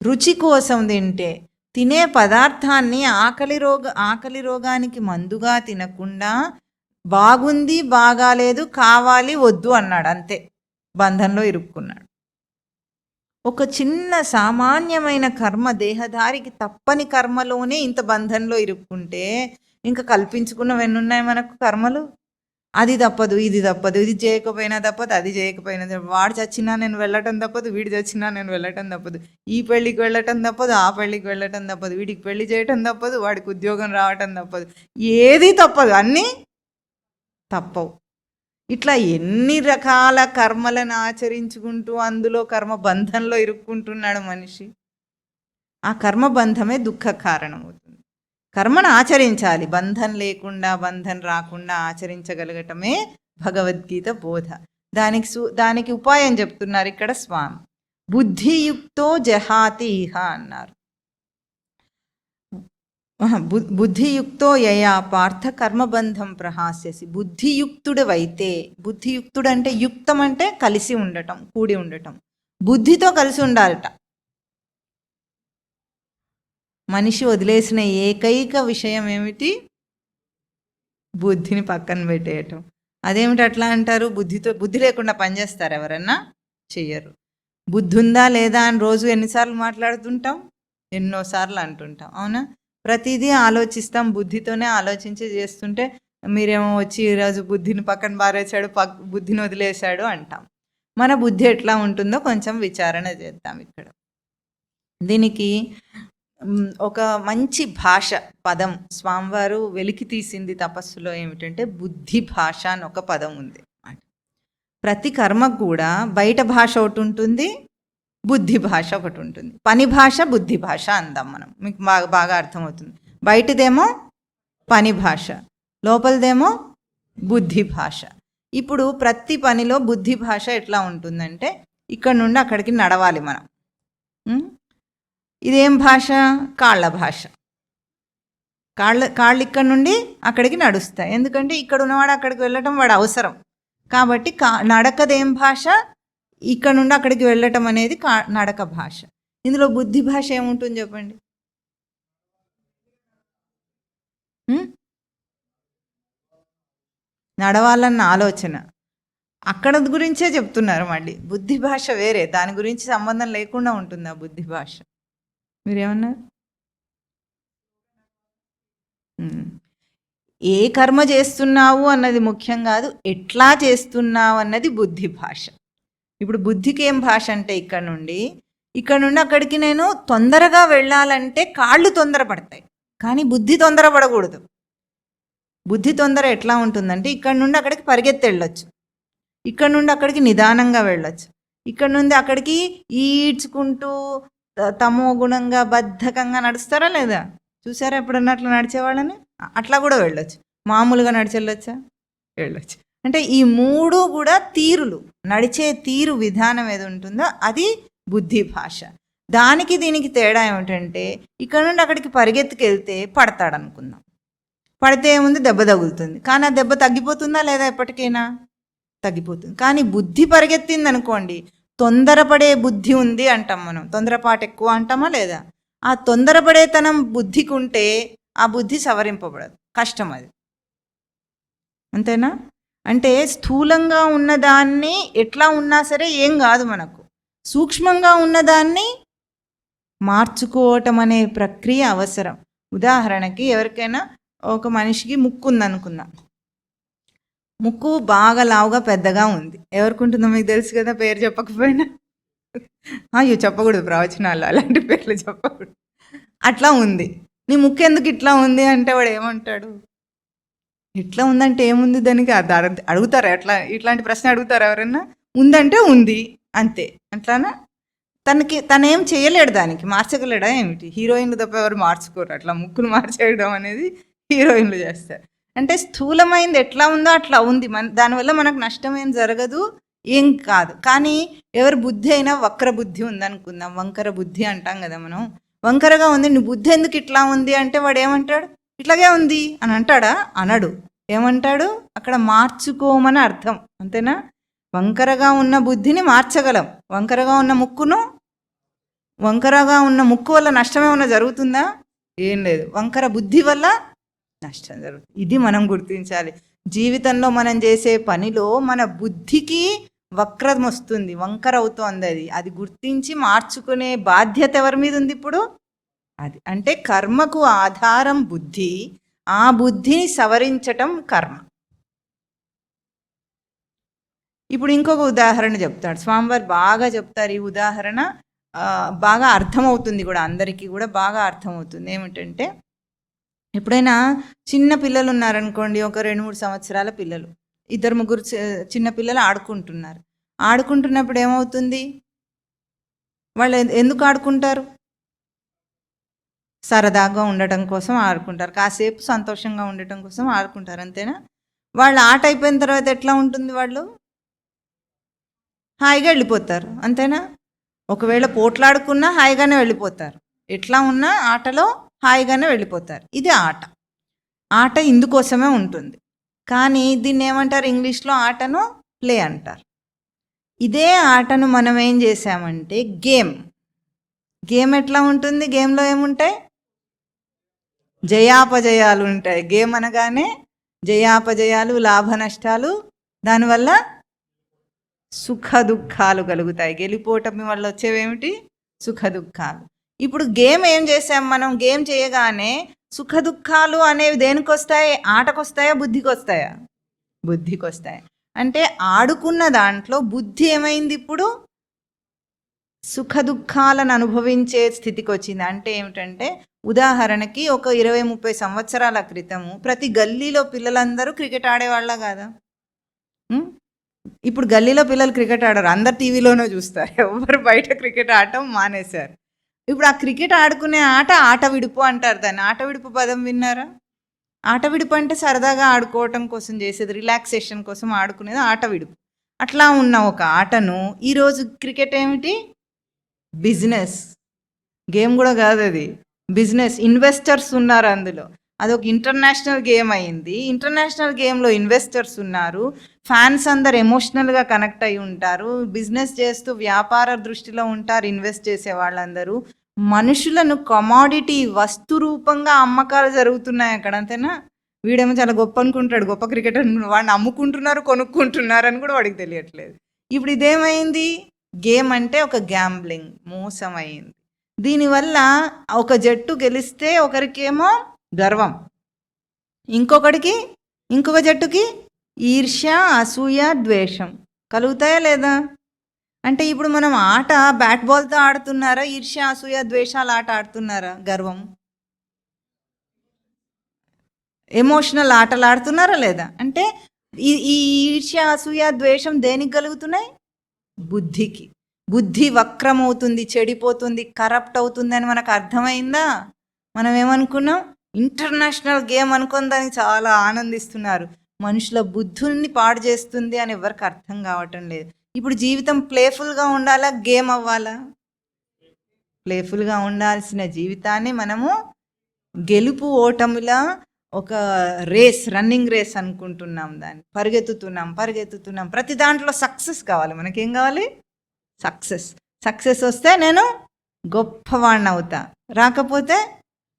రుచి కోసం తింటే. తినే పదార్థాన్ని ఆకలి రోగానికి మందుగా తినకుండా బాగుంది, బాగాలేదు, కావాలి, వద్దు అన్నాడు, అంతే, బంధంలో ఇరుక్కున్నాడు. ఒక చిన్న సామాన్యమైన కర్మ, దేహధారికి తప్పని కర్మలోనే ఇంత బంధంలో ఇరుక్కుంటే ఇంకా కల్పించుకున్నవెన్నున్నాయి మనకు కర్మలు? అది తప్పదు, ఇది తప్పదు, ఇది చేయకపోయినా తప్పదు, అది చేయకపోయినా తప్పదు, వాడు చచ్చినా నేను వెళ్ళటం తప్పదు, వీడి చచ్చినా నేను వెళ్ళటం తప్పదు, ఈ పెళ్ళికి వెళ్ళటం తప్పదు, ఆ పెళ్ళికి వెళ్ళటం తప్పదు, వీడికి పెళ్లి చేయటం తప్పదు, వాడికి ఉద్యోగం రావటం తప్పదు, ఏది తప్పదు, అన్నీ తప్పవు. ఇట్లా ఎన్ని రకాల కర్మలను ఆచరించుకుంటూ అందులో కర్మ బంధంలో ఇరుక్కుంటున్నాడు మనిషి. ఆ కర్మ బంధమే దుఃఖ కారణం అవుతుంది. కర్మను ఆచరించాలి, బంధం లేకుండా, బంధం రాకుండా ఆచరించగలగటమే భగవద్గీత బోధ. దానికి ఉపాయం చెప్తున్నారు ఇక్కడ స్వామి. బుద్ధియుక్తో జహాతి ఇహ అన్నారు. బుద్ధియుక్తో యయా పార్థ కర్మబంధం ప్రహాస్యసి. బుద్ధియుక్తుడవైతే, బుద్ధియుక్తుడు అంటే యుక్తం అంటే కలిసి ఉండటం, కూడి ఉండటం, బుద్ధితో కలిసి ఉండాలట. మనిషి వదిలేసిన ఏకైక విషయం ఏమిటి? బుద్ధిని పక్కన పెట్టేయటం. అదేమిటి అట్లా అంటారు? బుద్ధి లేకుండా పనిచేస్తారు ఎవరన్నా? చెయ్యరు. బుద్ధి ఉందా లేదా అని రోజు ఎన్నిసార్లు మాట్లాడుతుంటాం? ఎన్నోసార్లు అంటుంటాం, అవునా? ప్రతిదీ ఆలోచిస్తాం, బుద్ధితోనే ఆలోచించి చేస్తుంటే మీరేమో వచ్చి ఈరోజు బుద్ధిని పక్కన బారేశాడు, బుద్ధిని వదిలేశాడు అంటాం. మన బుద్ధి ఎట్లా ఉంటుందో కొంచెం విచారణ చేద్దాం ఇక్కడ. దీనికి ఒక మంచి భాష పదం స్వామివారు వెలికి తీసింది తపస్సులో ఏమిటంటే బుద్ధి భాష అని ఒక పదం ఉంది. ప్రతి కర్మకు కూడా బయట భాష ఒకటి ఉంటుంది, బుద్ధి భాష ఒకటి ఉంటుంది. పని భాష బుద్ధి భాష అందాం మనం, మీకు బాగా బాగా అర్థమవుతుంది. బయటదేమో పని భాష, లోపలదేమో బుద్ధి భాష. ఇప్పుడు ప్రతి పనిలో బుద్ధి భాష ఎట్లా ఉంటుందంటే ఇక్కడ నుండి అక్కడికి నడవాలి మనం. ఇదేం భాష? కాళ్ళ భాష. కాళ్ళు ఇక్కడ నుండి అక్కడికి నడుస్తాయి, ఎందుకంటే ఇక్కడ ఉన్నవాడు అక్కడికి వెళ్ళటం వాడు అవసరం కాబట్టి. నడకదేం భాష? ఇక్కడ నుండి అక్కడికి వెళ్ళటం అనేది నడక భాష. ఇందులో బుద్ధి భాష ఏముంటుంది చెప్పండి? నడవాలన్న ఆలోచన. అక్కడ గురించే చెప్తున్నారు మళ్ళీ. బుద్ధి భాష వేరే, దాని గురించి సంబంధం లేకుండా ఉంటుంది ఆ బుద్ధి భాష. మీరేమన్నారు? ఏ కర్మ చేస్తున్నావు అన్నది ముఖ్యం కాదు, ఎట్లా చేస్తున్నావు అన్నది బుద్ధి భాష. ఇప్పుడు బుద్ధికి ఏం భాష అంటే ఇక్కడ నుండి అక్కడికి నేను తొందరగా వెళ్ళాలంటే కాళ్ళు తొందరపడతాయి, కానీ బుద్ధి తొందరపడకూడదు. బుద్ధి తొందర ఎట్లా ఉంటుందంటే ఇక్కడ నుండి అక్కడికి పరిగెత్తి వెళ్ళొచ్చు, ఇక్కడ నుండి అక్కడికి నిదానంగా వెళ్ళొచ్చు, ఇక్కడ నుండి అక్కడికి ఈడ్చుకుంటూ తమో గుణంగా బద్ధకంగా నడుస్తారా లేదా? చూసారా ఎప్పుడన్నా అట్లా నడిచేవాళ్ళని? అట్లా కూడా వెళ్ళొచ్చు. మామూలుగా నడిచెళ్ళొచ్చా? వెళ్ళొచ్చు. అంటే ఈ మూడు కూడా తీరులు, నడిచే తీరు విధానం ఏది ఉంటుందో అది బుద్ధి భాష. దానికి దీనికి తేడా ఏమిటంటే ఇక్కడ నుండి అక్కడికి పరిగెత్తుకెళ్తే పడతాడు అనుకుందాం, పడితే ఏముంది? దెబ్బ తగులుతుంది, కానీ ఆ దెబ్బ తగ్గిపోతుందా లేదా? ఎప్పటికైనా తగ్గిపోతుంది. కానీ బుద్ధి పరిగెత్తింది అనుకోండి, తొందరపడే బుద్ధి ఉంది అంటాం మనం, తొందరపాటు ఎక్కువ అంటామా లేదా? ఆ తొందరపడేతనం బుద్ధికి ఉంటే ఆ బుద్ధి సవరింపబడదు, కష్టం అది, అంతేనా? అంటే స్థూలంగా ఉన్నదాన్ని ఎట్లా ఉన్నా సరే ఏం కాదు మనకు, సూక్ష్మంగా ఉన్నదాన్ని మార్చుకోవటం అనే ప్రక్రియ అవసరం. ఉదాహరణకి ఎవరికైనా ఒక మనిషికి ముక్కు ఉందనుకుందాం, ముక్కు బాగా లావుగా పెద్దగా ఉంది. ఎవరికి ఉంటుందో మీకు తెలుసు కదా, పేరు చెప్పకపోయినా. అయ్యో చెప్పకూడదు ప్రవచనాలు, అలాంటి పేర్లు చెప్పకూడదు. అట్లా ఉంది, నీ ముక్కు ఎందుకు ఇట్లా ఉంది అంటే వాడు ఏమంటాడు? ఇట్లా ఉందంటే ఏముంది దానికి? అడుగుతారా? ఇట్లాంటి ప్రశ్న అడుగుతారా ఎవరన్నా? ఉందంటే ఉంది అంతే, అట్లానా? తనేం చేయలేడు, దానికి మార్చగలేడా ఏమిటి? హీరోయిన్లు తప్ప ఎవరు మార్చుకోరు, అట్లా ముక్కును మార్చేయడం అనేది హీరోయిన్లు చేస్తారు. అంటే స్థూలమైంది ఎట్లా ఉందో అట్లా ఉంది, దానివల్ల మనకు నష్టం ఏం జరగదు, ఏం కాదు. కానీ ఎవరి బుద్ధి అయినా వక్ర బుద్ధి ఉందనుకుందాం, వంకర బుద్ధి అంటాం కదా మనం, వంకరగా ఉంది, నీ బుద్ధి ఎందుకు ఇట్లా ఉంది అంటే వాడు ఏమంటాడు? ఇట్లాగే ఉంది అని అంటాడా? అనడు. ఏమంటాడు? అక్కడ మార్చుకోమని అర్థం, అంతేనా? వంకరగా ఉన్న బుద్ధిని మార్చగలం, వంకరగా ఉన్న ముక్కు వల్ల నష్టం ఏమన్నా జరుగుతుందా? ఏం లేదు, వంకర బుద్ధి వల్ల నష్టం జరుగుతుంది. ఇది మనం గుర్తించాలి. జీవితంలో మనం చేసే పనిలో మన బుద్ధికి వక్రం వస్తుంది, వంకర అవుతోంది, అది గుర్తించి మార్చుకునే బాధ్యత ఎవరి మీద ఉంది ఇప్పుడు? అది అంటే కర్మకు ఆధారం బుద్ధి, ఆ బుద్ధిని సవరించటం కర్మ. ఇప్పుడు ఇంకొక ఉదాహరణ చెప్తాడు స్వామివారు, బాగా చెప్తారు ఈ ఉదాహరణ, బాగా అర్థమవుతుంది కూడా, అందరికీ కూడా బాగా అర్థమవుతుంది. ఏమిటంటే ఎప్పుడైనా చిన్న పిల్లలు ఉన్నారనుకోండి, ఒక 2-3 సంవత్సరాల పిల్లలు, 2-3 చిన్న పిల్లలు ఆడుకుంటున్నప్పుడు ఏమవుతుంది? వాళ్ళు ఎందుకు ఆడుకుంటారు? సరదాగా ఉండటం కోసం ఆడుకుంటారు, కాసేపు సంతోషంగా ఉండటం కోసం ఆడుకుంటారు, అంతేనా? వాళ్ళు ఆట అయిపోయిన తర్వాత ఎట్లా ఉంటుంది? వాళ్ళు హాయిగా వెళ్ళిపోతారు, అంతేనా? ఒకవేళ పోట్లాడుకున్నా హాయిగానే వెళ్ళిపోతారు, ఎట్లా ఉన్నా ఆటలో హాయిగానే వెళ్ళిపోతారు. ఇది ఆట ఇందుకోసమే ఉంటుంది. కానీ దీన్ని ఏమంటారు ఇంగ్లీష్లో? ఆటను ప్లే అంటారు. ఇదే ఆటను మనం ఏం చేసామంటే గేమ్ ఎట్లా ఉంటుంది? గేమ్లో ఏముంటాయి? జయాపజయాలు ఉంటాయి. గేమ్ అనగానే జయాపజయాలు, లాభ నష్టాలు, దానివల్ల సుఖ దుఃఖాలు కలుగుతాయి. గెలిపోవటం వల్ల వచ్చేవేమిటి? సుఖ దుఃఖాలు. ఇప్పుడు గేమ్ ఏం చేసాం మనం? గేమ్ చేయగానే సుఖ దుఃఖాలు అనేవి దేనికొస్తాయి? ఆటకొస్తాయా, బుద్ధికొస్తాయా? బుద్ధికొస్తాయి. అంటే ఆడుకున్న దాంట్లో బుద్ధి ఏమైంది? ఇప్పుడు సుఖ దుఃఖాలను అనుభవించే స్థితికి వచ్చింది. అంటే ఏమిటంటే, ఉదాహరణకి ఒక 20-30 సంవత్సరాల క్రితము ప్రతి గల్లీలో పిల్లలందరూ క్రికెట్ ఆడేవాళ్ళ కాదా? ఇప్పుడు గల్లీలో పిల్లలు క్రికెట్ ఆడరు, అందరు టీవీలోనే చూస్తారు. ఎవరు బయట క్రికెట్ ఆడటం మానేశారు. ఇప్పుడు ఆ క్రికెట్ ఆడుకునే ఆట విడుపు అంటారు దాన్ని. ఆట విడుపు పదం విన్నారా? ఆట విడుపు అంటే సరదాగా ఆడుకోవటం కోసం చేసేది, రిలాక్సేషన్ కోసం ఆడుకునేది ఆట విడుపు. అట్లా ఉన్న ఒక ఆటను ఈరోజు క్రికెట్ ఏమిటి? బిజినెస్. గేమ్ కూడా కాదు అది, బిజినెస్. ఇన్వెస్టర్స్ ఉన్నారు అందులో. అదొక ఇంటర్నేషనల్ గేమ్ అయింది. ఇంటర్నేషనల్ గేమ్లో ఇన్వెస్టర్స్ ఉన్నారు. ఫ్యాన్స్ అందరు ఎమోషనల్గా కనెక్ట్ అయి ఉంటారు. బిజినెస్ చేస్తూ వ్యాపార దృష్టిలో ఉంటారు ఇన్వెస్ట్ చేసే వాళ్ళందరూ. మనుషులను కమాడిటీ, వస్తు రూపంగా అమ్మకాలు జరుగుతున్నాయి అక్కడ. అంతేనా? వీడేమో చాలా గొప్ప అనుకుంటాడు, గొప్ప క్రికెటర్, వాడిని అమ్ముకుంటున్నారు, కొనుక్కుంటున్నారు అని కూడా వాడికి తెలియట్లేదు. ఇప్పుడు ఇదేమైంది? గేమ్ అంటే ఒక గ్యాంబ్లింగ్, మోసం అయింది. దీనివల్ల ఒక జట్టు గెలిస్తే ఒకరికేమో గర్వం, ఇంకొక జట్టుకి ఈర్ష్య, అసూయ, ద్వేషం కలుగుతాయా లేదా? అంటే ఇప్పుడు మనం ఆట బ్యాట్ బాల్తో ఆడుతున్నారా, ఈర్ష్య, అసూయ, ద్వేషాలు ఆట ఆడుతున్నారా? గర్వం, ఎమోషనల్ ఆటలు ఆడుతున్నారా లేదా? అంటే ఈ ఈర్ష్య, అసూయ, ద్వేషం దేనికి కలుగుతున్నాయి? బుద్ధికి. బుద్ధి వక్రమవుతుంది, చెడిపోతుంది, కరప్ట్ అవుతుంది అని మనకు అర్థమైందా? మనం ఏమనుకున్నాం? ఇంటర్నేషనల్ గేమ్ అనుకుని దానికి చాలా ఆనందిస్తున్నారు. మనుషుల బుద్ధుల్ని పాడు చేస్తుంది అని ఎవరికి అర్థం కావటం లేదు. ఇప్పుడు జీవితం ప్లేఫుల్గా ఉండాలా, గేమ్ అవ్వాలా? ప్లేఫుల్గా ఉండాల్సిన జీవితాన్ని మనము గెలుపు ఓటములా ఒక రేస్, రన్నింగ్ రేస్ అనుకుంటున్నాం. దాన్ని పరిగెత్తుతున్నాం. ప్రతి దాంట్లో సక్సెస్ కావాలి. మనకేం కావాలి? సక్సెస్ వస్తే నేను గొప్పవాణ్ణి అవుతా, రాకపోతే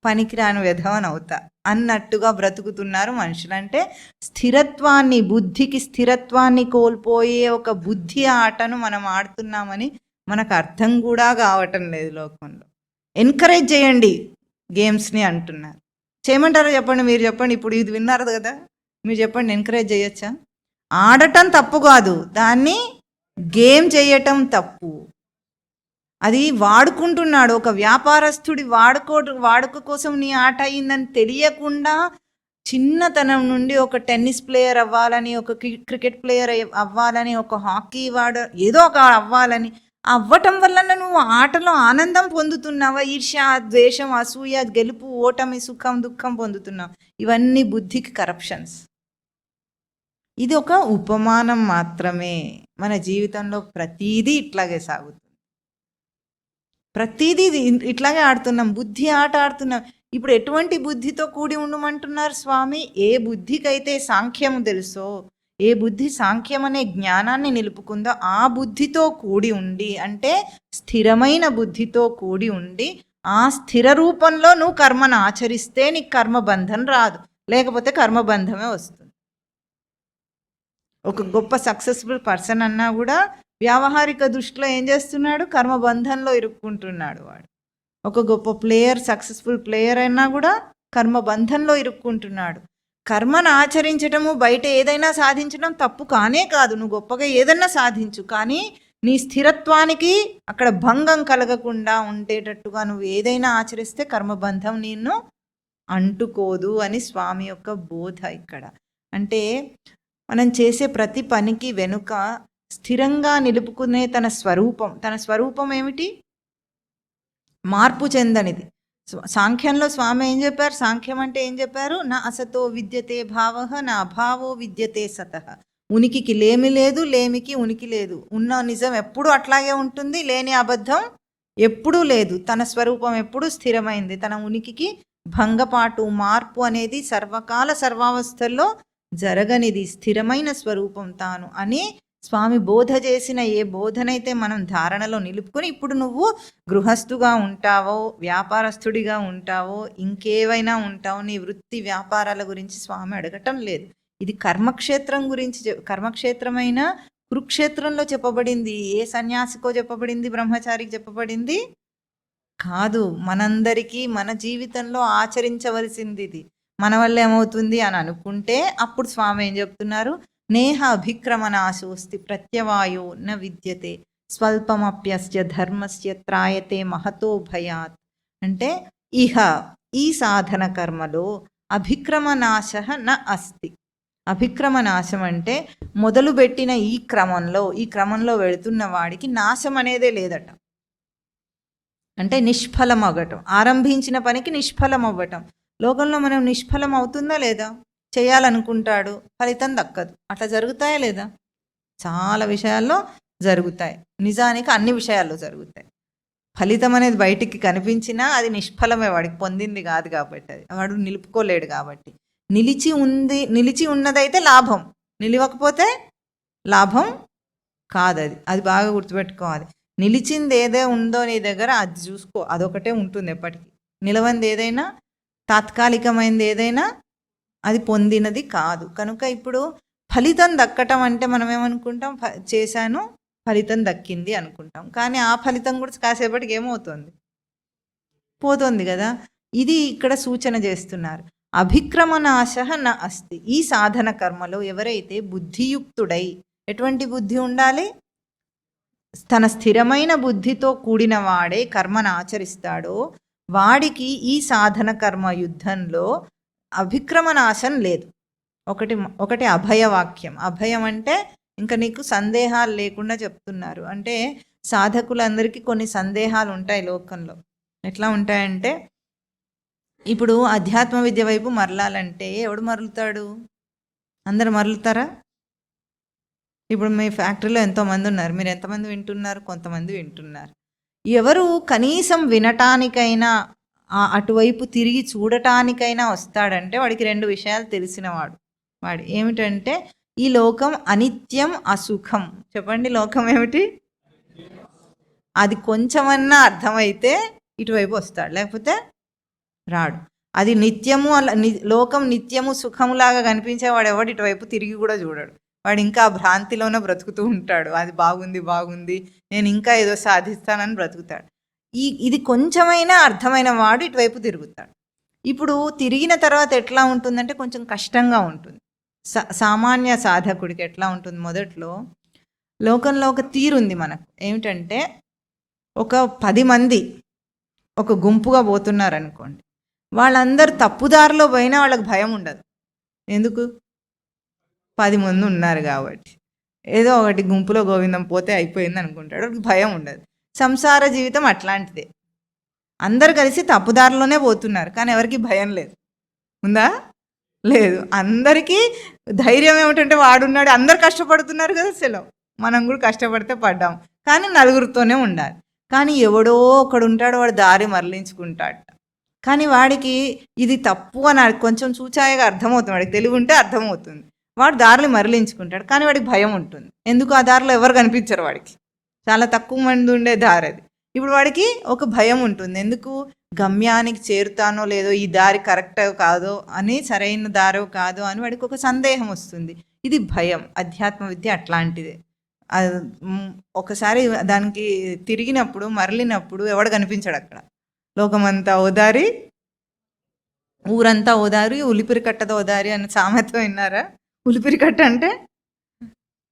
పనికిరాని విధవని అవుతా అన్నట్టుగా బ్రతుకుతున్నారు మనుషులు. అంటే స్థిరత్వాన్ని, బుద్ధికి స్థిరత్వాన్ని కోల్పోయే ఒక బుద్ధి ఆటను మనం ఆడుతున్నామని మనకు అర్థం కూడా కావటం లేదు లోకంలో. ఎంకరేజ్ చేయండి గేమ్స్ని అంటున్నారు. చేయమంటారా? చెప్పండి, మీరు చెప్పండి. ఇప్పుడు ఇది విన్నారు కదా, మీరు చెప్పండి, ఎంకరేజ్ చేయొచ్చా? ఆడటం తప్పు కాదు, దాన్ని గేమ్ చేయటం తప్పు. అది వాడుకుంటున్నాడు ఒక వ్యాపారస్తుడి వాడుక కోసం నీ ఆట అయిందని తెలియకుండా చిన్నతనం నుండి ఒక టెన్నిస్ ప్లేయర్ అవ్వాలని, ఒక క్రికెట్ ప్లేయర్ అవ్వాలని, ఒక హాకీ ఏదో ఒక అవ్వాలని అవ్వటం వల్ల నువ్వు ఆటలో ఆనందం పొందుతున్నావా? ఈర్ష్య, ద్వేషం, అసూయ, గెలుపు, ఓటమి, సుఖం, దుఃఖం పొందుతున్నావు. ఇవన్నీ బుద్ధికి కరప్షన్స్. ఇది ఒక ఉపమానం మాత్రమే. మన జీవితంలో ప్రతీదీ ఇట్లాగే సాగుతుంది. ప్రతీదీ ఇట్లాగే ఆడుతున్నాం, బుద్ధి ఆట ఆడుతున్నాం. ఇప్పుడు ఎటువంటి బుద్ధితో కూడి ఉండమంటున్నారు స్వామి? ఏ బుద్ధికైతే సాంఖ్యము తెలుసో, ఏ బుద్ధి సాంఖ్యం అనే జ్ఞానాన్ని నిలుపుకుందో ఆ బుద్ధితో కూడి ఉండి, అంటే స్థిరమైన బుద్ధితో కూడి ఉండి, ఆ స్థిర రూపంలో నువ్వు కర్మను ఆచరిస్తే నీకు కర్మబంధం రాదు, లేకపోతే కర్మబంధమే వస్తుంది. ఒక గొప్ప సక్సెస్ఫుల్ పర్సన్ అన్నా కూడా వ్యావహారిక దృష్టిలో ఏం చేస్తున్నాడు? కర్మబంధంలో ఇరుక్కుంటున్నాడు వాడు. ఒక గొప్ప ప్లేయర్, సక్సెస్ఫుల్ ప్లేయర్ అయినా కూడా కర్మబంధంలో ఇరుక్కుంటున్నాడు. కర్మను ఆచరించటము, బయట ఏదైనా సాధించడం తప్పు కానే కాదు. నువ్వు గొప్పగా ఏదైనా సాధించు, కానీ నీ స్థిరత్వానికి అక్కడ భంగం కలగకుండా ఉండేటట్టుగా నువ్వు ఏదైనా ఆచరిస్తే కర్మబంధం నిన్ను అంటుకోదు అని స్వామి యొక్క బోధ ఇక్కడ. అంటే మనం చేసే ప్రతి పనికి వెనుక స్థిరంగా నిలుపుకునే తన స్వరూపం ఏమిటి? మార్పు చెందనిది. సాంఖ్యంలో స్వామి ఏం చెప్పారు? సాంఖ్యం అంటే ఏం చెప్పారు? నా అసతో విద్యతే భావః, నా అభావో విద్యతే సతః. ఉనికికి లేమి లేదు, లేమికి ఉనికి లేదు. ఉన్న నిజం ఎప్పుడూ అట్లాగే ఉంటుంది, లేని అబద్ధం ఎప్పుడూ లేదు. తన స్వరూపం ఎప్పుడూ స్థిరమైంది. తన ఉనికికి భంగపాటు, మార్పు అనేది సర్వకాల సర్వావస్థల్లో జరగనిది, స్థిరమైన స్వరూపం తాను అని స్వామి బోధ చేసిన ఏ బోధనైతే మనం ధారణలో నిలుపుకొని ఇప్పుడు నువ్వు గృహస్థుగా ఉంటావో, వ్యాపారస్తుడిగా ఉంటావో, ఇంకేవైనా ఉంటావో, నీ వృత్తి వ్యాపారాల గురించి స్వామి అడగటం లేదు. ఇది కర్మక్షేత్రం గురించి, కర్మక్షేత్రమైన కురుక్షేత్రంలో చెప్పబడింది. ఏ సన్యాసికో చెప్పబడింది, బ్రహ్మచారికి చెప్పబడింది కాదు. మనందరికీ మన జీవితంలో ఆచరించవలసింది ఇది. మన వల్ల ఏమవుతుంది అని అనుకుంటే అప్పుడు స్వామి ఏం చెప్తున్నారు, నేహ అభిక్రమనాశోస్తి ప్రత్యవాయో న విద్యతే స్వల్పమప్యస్య ధర్మస్య త్రాయతే మహతో భయాత్. అంటే ఇహ ఈ సాధన కర్మలో అభిక్రమనాశ న అస్తి. అభిక్రమనాశం అంటే మొదలుపెట్టిన ఈ క్రమంలో వెళుతున్న వాడికి నాశం అనేదే లేదట. అంటే నిష్ఫలం అవ్వటం, ఆరంభించిన పనికి నిష్ఫలం అవ్వటం. లోకంలో మనం నిష్ఫలం అవుతుందా లేదా? చేయాలనుకుంటాడు, ఫలితం దక్కదు. అట్లా జరుగుతాయా లేదా? చాలా విషయాల్లో జరుగుతాయి. నిజానికి అన్ని విషయాల్లో జరుగుతాయి. ఫలితం అనేది బయటికి కనిపించినా అది నిష్ఫలమే, వాడికి పొందింది కాదు కాబట్టి, అది వాడు నిలుపుకోలేడు కాబట్టి. నిలిచి ఉన్నదైతే లాభం, నిలవకపోతే లాభం కాదు. అది బాగా గుర్తుపెట్టుకోవాలి. నిలిచింది ఏదే ఉందో నీ దగ్గర అది చూసుకో, అదొకటే ఉంటుంది ఎప్పటికీ. నిలవంది ఏదైనా, తాత్కాలికమైనది ఏదైనా అది పొందినది కాదు. కనుక ఇప్పుడు ఫలితం దక్కటం అంటే మనం ఏమనుకుంటాం, చేశాను ఫలితం దక్కింది అనుకుంటాం. కానీ ఆ ఫలితం కూడా కాసేపటికి ఏమవుతుంది, పోతుంది కదా. ఇది ఇక్కడ సూచన చేస్తున్నారు. అభిక్రమనాశ న అస్తి. ఈ సాధన కర్మలో ఎవరైతే బుద్ధియుక్తుడై, ఎటువంటి బుద్ధి ఉండాలి, తన స్థిరమైన బుద్ధితో కూడిన వాడే కర్మను ఆచరిస్తాడో వాడికి ఈ సాధన కర్మ యుద్ధంలో అభిక్రమనాశం లేదు. ఒకటి అభయవాక్యం. అభయం అంటే ఇంకా నీకు సందేహాలు లేకుండా చెప్తున్నారు. అంటే సాధకులందరికీ కొన్ని సందేహాలు ఉంటాయి లోకంలో. ఎట్లా ఉంటాయంటే, ఇప్పుడు అధ్యాత్మ విద్య వైపు మరలాలంటే ఎవడు మరలుతాడు? అందరు మరలుతారా? ఇప్పుడు మీ ఫ్యాక్టరీలో ఎంతోమంది ఉన్నారు, మీరు ఎంతమంది వింటున్నారు? కొంతమంది వింటున్నారు. ఎవరు కనీసం వినటానికైనా అటువైపు తిరిగి చూడటానికైనా వస్తాడంటే వాడికి రెండు విషయాలు తెలిసినవాడు. వాడు ఏమిటంటే, ఈ లోకం అనిత్యం అసుఖం. చెప్పండి, లోకం ఏమిటి? అది కొంచెమన్నా అర్థమైతే ఇటువైపు వస్తాడు, లేకపోతే రాడు. అది నిత్యము, లోకం నిత్యము సుఖములాగా కనిపించేవాడు ఎవడు ఇటువైపు తిరిగి కూడా చూడడు. వాడు ఇంకా ఆ భ్రాంతిలోనే బ్రతుకుతూ ఉంటాడు. అది బాగుంది, నేను ఇంకా ఏదో సాధిస్తానని బ్రతుకుతాడు. ఇది కొంచెమైనా అర్థమైన వాడు ఇటువైపు తిరుగుతాడు. ఇప్పుడు తిరిగిన తర్వాత ఎట్లా ఉంటుందంటే కొంచెం కష్టంగా ఉంటుంది. సామాన్య సాధకుడికి ఎట్లా ఉంటుంది, మొదట్లో లోకంలో ఒక తీరుంది మనకు. ఏమిటంటే, ఒక 10 మంది ఒక గుంపుగా పోతున్నారనుకోండి, వాళ్ళందరూ తప్పుదారిలో పోయినా వాళ్ళకి భయం ఉండదు. ఎందుకు? 10 మంది ఉన్నారు కాబట్టి. ఏదో ఒకటి గుంపులో గోవిందం పోతే అయిపోయింది అనుకుంటాడు, వాడికి భయం ఉండదు. సంసార జీవితం అట్లాంటిదే. అందరు కలిసి తప్పుదారిలోనే పోతున్నారు, కానీ ఎవరికి భయం లేదు. ఉందా? లేదు. అందరికీ ధైర్యం ఏమిటంటే వాడున్నాడు, అందరు కష్టపడుతున్నారు కదా, సెలవు మనం కూడా కష్టపడితే పడ్డాం, కానీ నలుగురితోనే ఉండాలి. కానీ ఎవడో ఒకడు ఉంటాడు, వాడు దారి మరలించుకుంటాడు. కానీ వాడికి ఇది తప్పు అని కొంచెం చూచాయగా అర్థమవుతుంది, వాడికి తెలివి ఉంటే అర్థమవుతుంది. వాడు దారిని మరలించుకుంటాడు, కానీ వాడికి భయం ఉంటుంది. ఎందుకు? ఆ దారిలో ఎవరు కనిపించరు, వాడికి చాలా తక్కువ మంది ఉండే దారి అది. ఇప్పుడు వాడికి ఒక భయం ఉంటుంది. ఎందుకు? గమ్యానికి చేరుతానో లేదో, ఈ దారి కరెక్ట్ కాదో అని, సరైన దారో కాదో అని వాడికి ఒక సందేహం వస్తుంది. ఇది భయం. అధ్యాత్మ విద్య అట్లాంటిదే. ఒకసారి దానికి తిరిగినప్పుడు, మరలినప్పుడు ఎవడు కనిపించాడు అక్కడ. లోకమంతా ఓదారి, ఊరంతా ఓదారి, ఉలిపిరి కట్టద ఓదారి అని సామెత విన్నారా? ఉలిపిరి కట్ట అంటే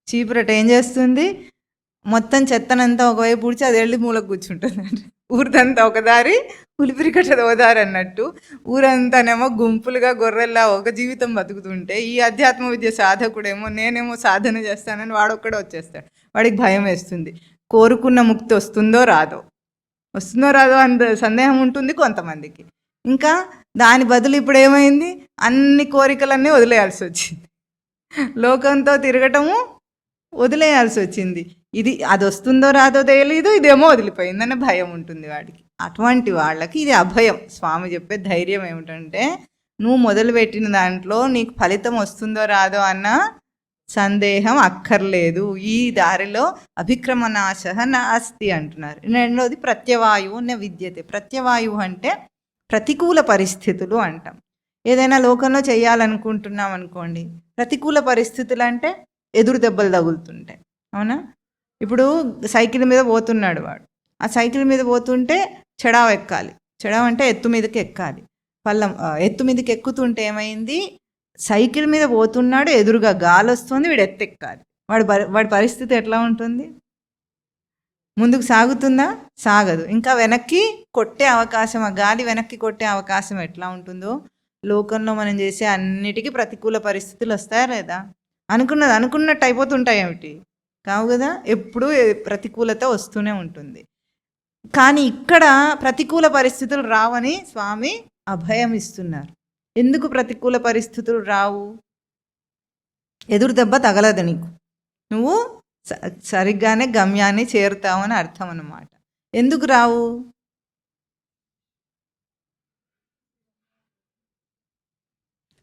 చీపురట ఏం చేస్తుంది, మొత్తం చెత్తనంతా ఒకవైపు పూడ్చి అది వెళ్ళి మూలకు కూర్చుంటుంది. ఊరిదంతా ఒక దారి, ఉలిపిరి కట్టద ఓదారి అన్నట్టు ఊరంతానేమో గుంపులుగా గొర్రెల్లా ఒక జీవితం బతుకుతుంటే, ఈ అధ్యాత్మ విద్య సాధకుడేమో నేనేమో సాధన చేస్తానని వాడొక్కడే వచ్చేస్తాడు. వాడికి భయం వేస్తుంది. కోరుకున్న ముక్తి వస్తుందో రాదో అంత సందేహం ఉంటుంది కొంతమందికి. ఇంకా దాని బదులు ఇప్పుడు ఏమైంది, అన్ని కోరికలన్నీ వదిలేయాల్సి వచ్చింది. లోకంతో తిరగటము వదిలేయాల్సి వచ్చింది. అది వస్తుందో రాదో తెలియదు, ఇదేమో వదిలిపోయిందనే భయం ఉంటుంది వాడికి. అటువంటి వాళ్ళకి ఇది అభయం. స్వామి చెప్పే ధైర్యం ఏమిటంటే, నువ్వు మొదలుపెట్టిన దాంట్లో నీకు ఫలితం వస్తుందో రాదో అన్న సందేహం అక్కర్లేదు. ఈ దారిలో అభిక్రమనాశ నాస్తి అంటున్నారు. రెండోది ప్రత్యవాయువు న విద్యతే. ప్రత్యవాయువు అంటే ప్రతికూల పరిస్థితులు అంటాం. ఏదైనా లోకంలో చేయాలనుకుంటున్నాం అనుకోండి, ప్రతికూల పరిస్థితులు అంటే ఎదురు దెబ్బలు తగులుతుంటాయి. అవునా? ఇప్పుడు సైకిల్ మీద పోతున్నాడు వాడు. ఆ సైకిల్ మీద పోతుంటే చెడావ ఎక్కాలి. చెడావ అంటే ఎత్తు మీదకి ఎక్కాలి. ఎత్తు మీదకి ఎక్కుతుంటే ఏమైంది? సైకిల్ మీద పోతున్నాడు, ఎదురుగా గాలి వస్తుంది, వీడు ఎత్తెక్కాలి. వాడి పరిస్థితి ఎట్లా ఉంటుంది? ముందుకు సాగుతుందా? సాగదు. ఇంకా వెనక్కి కొట్టే అవకాశం, ఆ గాలి వెనక్కి కొట్టే అవకాశం ఎట్లా ఉంటుందో, లోకంలో మనం చేసే అన్నిటికీ ప్రతికూల పరిస్థితులు వస్తాయా లేదా? అనుకున్నట్టు అయిపోతుంటాయి ఏమిటి? కావు కదా. ఎప్పుడూ ప్రతికూలత వస్తూనే ఉంటుంది. కానీ ఇక్కడ ప్రతికూల పరిస్థితులు రావని స్వామి అభయం ఇస్తున్నారు. ఎందుకు ప్రతికూల పరిస్థితులు రావు? ఎదురు దెబ్బ తగలదు నీకు, నువ్వు సరిగ్గానే గమ్యాన్ని చేరుతావని అర్థం అన్నమాట. ఎందుకు రావు?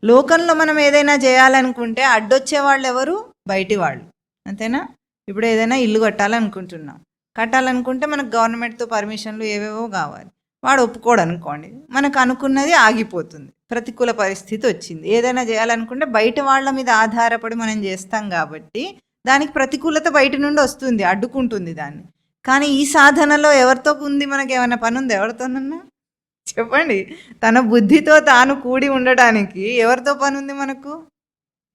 లోకంలో మనం ఏదైనా చేయాలనుకుంటే అడ్డొచ్చే వాళ్ళు ఎవరు? బయటి వాళ్ళు, అంతేనా? ఇప్పుడు ఏదైనా ఇల్లు కట్టాలనుకుంటున్నాం, కట్టాలనుకుంటే మనకు గవర్నమెంట్తో పర్మిషన్లు ఏవేవో కావాలి. వాడు ఒప్పుకోడు అనుకోండి, మనకు అనుకున్నది ఆగిపోతుంది. ప్రతికూల పరిస్థితి వచ్చింది. ఏదైనా చేయాలనుకుంటే బయట వాళ్ళ మీద ఆధారపడి మనం చేస్తాం కాబట్టి దానికి ప్రతికూలత బయట నుండి వస్తుంది, అడ్డుకుంటుంది దాన్ని. కానీ ఈ సాధనలో ఎవరితో ఉంది? మనకి ఏమైనా పని ఉంది ఎవరితోనన్నా? చెప్పండి. తన బుద్ధితో తాను కూడి ఉండడానికి ఎవరితో పని ఉంది మనకు?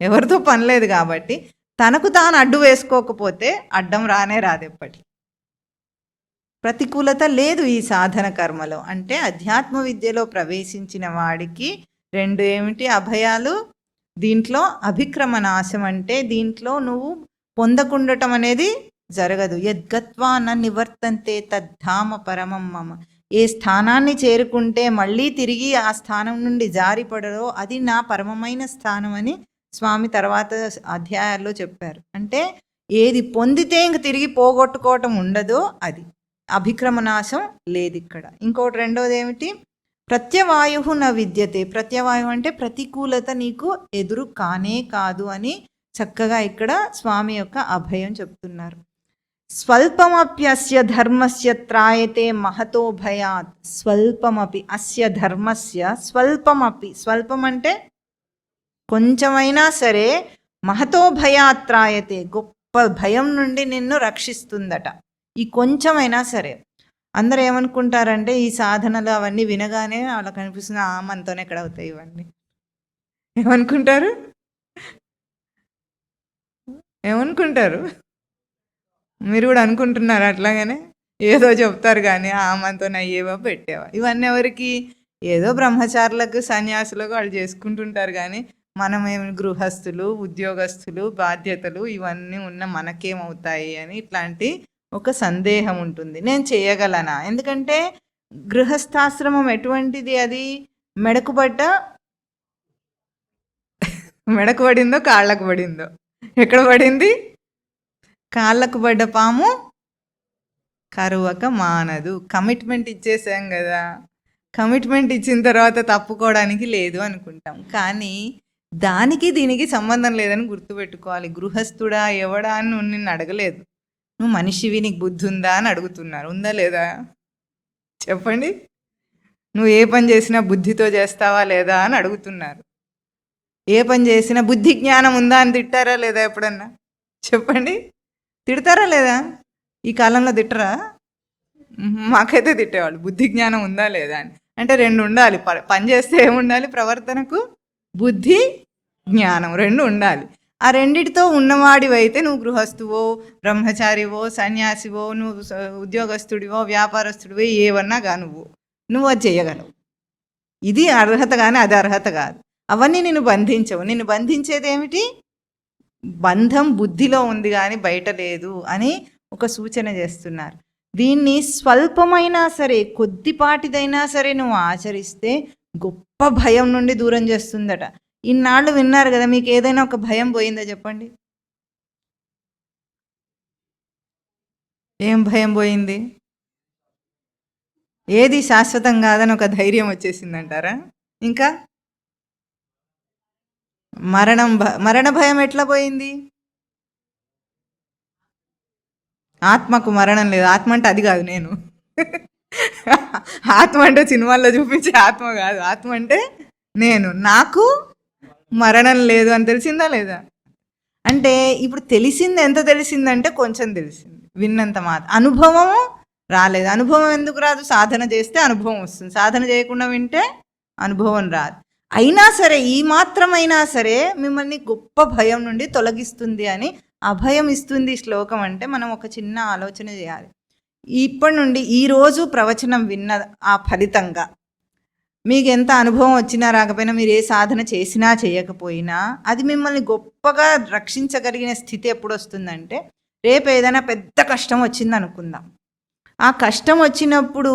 ఎవరితో పని లేదు. కాబట్టి తనకు తాను అడ్డు వేసుకోకపోతే అడ్డం రానే రాదు ఎప్పటి. ప్రతికూలత లేదు ఈ సాధన కర్మలో. అంటే అధ్యాత్మ విద్యలో ప్రవేశించిన వాడికి రెండు ఏమిటి? అభయాలు. దీంట్లో అభిక్రమనాశం అంటే దీంట్లో నువ్వు పొందకుండటం అనేది జరగదు. యద్గత్వా న నివర్తంతే తద్ధామ పరమం మమ. ఏ స్థానాన్ని చేరుకుంటే మళ్ళీ తిరిగి ఆ స్థానం నుండి జారిపడరో అది నా పరమమైన స్థానం అని స్వామి తర్వాత అధ్యాయాల్లో చెప్పారు. అంటే ఏది పొందితే ఇంక తిరిగి పోగొట్టుకోవటం ఉండదో అది. అభిక్రమనాశం లేదు ఇక్కడ. ఇంకోటి రెండోది ఏమిటి? ప్రత్యవాయు న విద్యతే. ప్రత్యవాయు అంటే ప్రతికూలత నీకు ఎదురు కానే కాదు అని చక్కగా ఇక్కడ స్వామి యొక్క అభయం చెప్తున్నారు. స్వల్పమప్యస్య ధర్మస్య త్రాయతే మహతో భయాత్. స్వల్పమపి అస్య ధర్మస్య స్వల్పమపి. స్వల్పం అంటే కొంచెమైనా సరే, మహతో భయాత్ త్రాయతే గొప్ప భయం నుండి నిన్ను రక్షిస్తుందట. ఈ కొంచెమైనా సరే. అందరూ ఏమనుకుంటారంటే ఈ సాధనలు అవన్నీ వినగానే వాళ్ళకి అనిపిస్తుంది మనతోనే ఎక్కడ అవుతాయి ఇవన్నీ. ఏమనుకుంటారు? మీరు కూడా అనుకుంటున్నారు అట్లాగానే? ఏదో చెప్తారు కానీ మనతోనే అయ్యేవా పెట్టేవా. ఇవన్నీ ఎవరికి? ఏదో బ్రహ్మచారులకు సన్యాసులకు వాళ్ళు చేసుకుంటుంటారు. కానీ మనమేమి గృహస్థులు, ఉద్యోగస్తులు, బాధ్యతలు ఇవన్నీ ఉన్న మనకేమవుతాయి అని ఇట్లాంటి ఒక సందేహం ఉంటుంది. నేను చేయగలనా? ఎందుకంటే గృహస్థాశ్రమం ఎటువంటిది? అది మెడకు పడిందో కాళ్ళకు పడిందో? ఎక్కడ పడింది? కాళ్ళకు పడ్డ పాము కరువక మానదు. కమిట్మెంట్ ఇచ్చేసాం కదా. కమిట్మెంట్ ఇచ్చిన తర్వాత తప్పుకోవడానికి లేదు అనుకుంటాం. కానీ దానికి దీనికి సంబంధం లేదని గుర్తుపెట్టుకోవాలి. గృహస్థుడా ఎవడా అని నువ్వు నిన్ను అడగలేదు. నువ్వు మనిషివి, నీకు బుద్ధి ఉందా అని అడుగుతున్నారు. ఉందా లేదా? చెప్పండి. నువ్వు ఏ పని చేసినా బుద్ధితో చేస్తావా లేదా అని అడుగుతున్నారు. ఏ పని చేసినా బుద్ధి జ్ఞానం ఉందా అని తిట్టారా లేదా ఎప్పుడన్నా? చెప్పండి. తిడతారా లేదా? ఈ కాలంలో తిట్టరా? మాకైతే తిట్టేవాళ్ళు. బుద్ధి జ్ఞానం ఉందా లేదా అని. అంటే రెండు ఉండాలి. పని చేస్తే ఏముండాలి? ప్రవర్తనకు బుద్ధి జ్ఞానం రెండు ఉండాలి. ఆ రెండిటితో ఉన్నవాడివైతే నువ్వు గృహస్థువో, బ్రహ్మచారివో, సన్యాసివో, నువ్వు ఉద్యోగస్తుడివో, వ్యాపారస్తుడివో, ఏవన్నా నువ్వు అది చేయగలవు. ఇది అర్హత కానీ అది అర్హత కాదు. అవన్నీ నిన్ను బంధించవు. నిన్ను బంధించేది ఏమిటి? బంధం బుద్ధిలో ఉంది కానీ బయట లేదు అని ఒక సూచన చేస్తున్నారు. దీన్ని స్వల్పమైనా సరే, కొద్దిపాటిదైనా సరే నువ్వు ఆచరిస్తే గొప్ప భయం నుండి దూరం చేస్తుందట. ఇన్నాళ్ళు విన్నారు కదా, మీకు ఏదైనా ఒక భయం పోయిందా చెప్పండి? ఏం భయం పోయింది? ఏది శాశ్వతం కాదని ఒక ధైర్యం వచ్చేసిందంటారా? ఇంకా మరణ భయం ఎట్లా పోయింది? ఆత్మకు మరణం లేదు. ఆత్మ అంటే అది కాదు. నేను ఆత్మ అంటే సినిమాల్లో చూపించే ఆత్మ కాదు. ఆత్మ అంటే నేను. నాకు మరణం లేదు అని తెలిసిందా లేదా? అంటే ఇప్పుడు తెలిసింది ఎంత తెలిసిందంటే కొంచెం తెలిసింది, విన్నంత మాత్రం. అనుభవము రాలేదు. అనుభవం ఎందుకు రాదు? సాధన చేస్తే అనుభవం వస్తుంది. సాధన చేయకుండా వింటే అనుభవం రాదు. అయినా సరే, ఈ మాత్రమైనా సరే మిమ్మల్ని గొప్ప భయం నుండి తొలగిస్తుంది అని అభయం ఇస్తుంది ఈ శ్లోకం. అంటే మనం ఒక చిన్న ఆలోచన చేయాలి. ఇప్పటి నుండి ఈరోజు ప్రవచనం విన్న ఆ ఫలితంగా మీకు ఎంత అనుభవం వచ్చినా రాకపోయినా, మీరు ఏ సాధన చేసినా చేయకపోయినా, అది మిమ్మల్ని గొప్పగా రక్షించగలిగిన స్థితి ఎప్పుడు వస్తుందంటే, రేపు ఏదైనా పెద్ద కష్టం వచ్చింది అనుకుందాం. ఆ కష్టం వచ్చినప్పుడు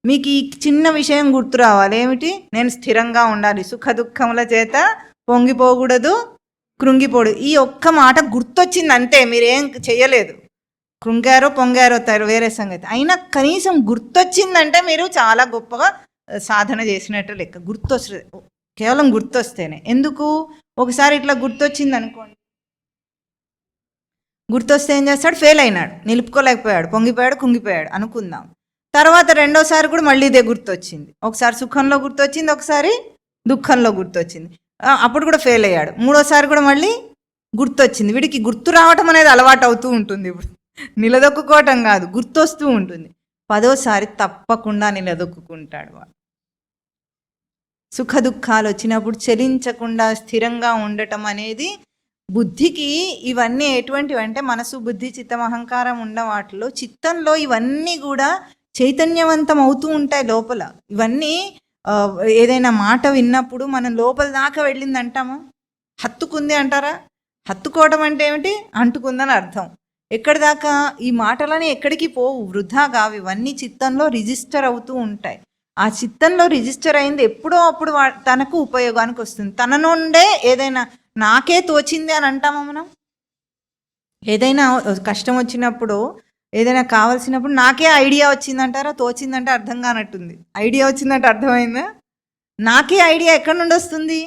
మీకు ఈ చిన్న విషయం గుర్తు రావాలి. ఏమిటి? నేను స్థిరంగా ఉండాలి, సుఖ దుఃఖముల చేత పొంగిపోకూడదు, కృంగిపోడు. ఈ ఒక్క మాట గుర్తొచ్చింది అంతే, మీరేం చేయలేదు. కృంగారో పొంగారో వేరే సంగతి. అయినా కనీసం గుర్తొచ్చిందంటే మీరు చాలా గొప్పగా సాధన చేసినట్టు లెక్క. గుర్తొస్తుంది, కేవలం గుర్తొస్తేనే. ఎందుకు? ఒకసారి ఇట్లా గుర్తొచ్చింది అనుకోండి, గుర్తొస్తే ఏం చేస్తాడు? ఫెయిల్ అయినాడు, నిలుపుకోలేకపోయాడు, పొంగిపోయాడు, కుంగిపోయాడు అనుకుందాం. తర్వాత రెండోసారి కూడా మళ్ళీ ఇదే గుర్తొచ్చింది. ఒకసారి సుఖంలో గుర్తొచ్చింది, ఒకసారి దుఃఖంలో గుర్తొచ్చింది, అప్పుడు కూడా ఫెయిల్ అయ్యాడు. మూడోసారి కూడా మళ్ళీ గుర్తొచ్చింది. వీడికి గుర్తు రావటం అనేది అలవాటు అవుతూ ఉంటుంది. ఇప్పుడు నిలదొక్కుకోవటం కాదు, గుర్తొస్తూ ఉంటుంది. 10వసారి తప్పకుండా నిలదొక్కుంటాడు వాడు. సుఖ దుఃఖాలు వచ్చినప్పుడు చలించకుండా స్థిరంగా ఉండటం అనేది బుద్ధికి. ఇవన్నీ ఎటువంటివి అంటే, మనసు, బుద్ధి, చిత్తం, అహంకారం ఉన్న వాటిలో, చిత్తంలో ఇవన్నీ కూడా చైతన్యవంతం అవుతూ ఉంటాయి లోపల. ఇవన్నీ ఏదైనా మాట విన్నప్పుడు మనం లోపల దాకా వెళ్ళింది అంటామా? హత్తుకుంది అంటారా? హత్తుకోవడం అంటే ఏమిటి? అంటుకుందని అర్థం. ఎక్కడి దాకా? ఈ మాటలని ఎక్కడికి పోవు, వృధా కావు. ఇవన్నీ చిత్తంలో రిజిస్టర్ అవుతూ ఉంటాయి. ఆ చిత్తంలో రిజిస్టర్ అయింది ఎప్పుడో అప్పుడు తనకు ఉపయోగానికి వస్తుంది. తన నుండే ఏదైనా నాకే తోచింది అని అంటామా మనం? ఏదైనా కష్టం వచ్చినప్పుడు, ఏదైనా కావాల్సినప్పుడు నాకే ఐడియా వచ్చిందంటారా? తోచిందంటే అర్థం కానట్టుంది. ఐడియా వచ్చిందంటే అర్థమైందా? నాకే ఐడియా ఎక్కడి నుండి వస్తుంది?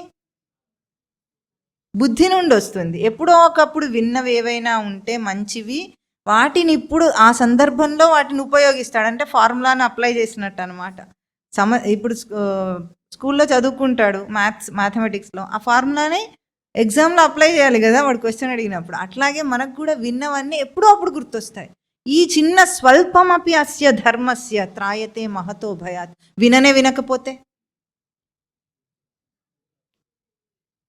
బుద్ధి నుండి వస్తుంది. ఎప్పుడో ఒకప్పుడు విన్నవి ఏవైనా ఉంటే మంచివి, వాటిని ఇప్పుడు ఆ సందర్భంలో వాటిని ఉపయోగిస్తాడు. అంటే ఫార్ములాను అప్లై చేసినట్టు అనమాట. ఇప్పుడు స్కూల్లో చదువుకుంటాడు మ్యాథమెటిక్స్లో, ఆ ఫార్ములాని ఎగ్జామ్లో అప్లై చేయాలి కదా వాడు క్వశ్చన్ అడిగినప్పుడు. అట్లాగే మనకు కూడా విన్నవన్నీ ఎప్పుడో అప్పుడు గుర్తొస్తాయి. ఈ చిన్న స్వల్పమపి అస్య ధర్మస్య త్రాయతే మహతో భయాత్. వినకపోతే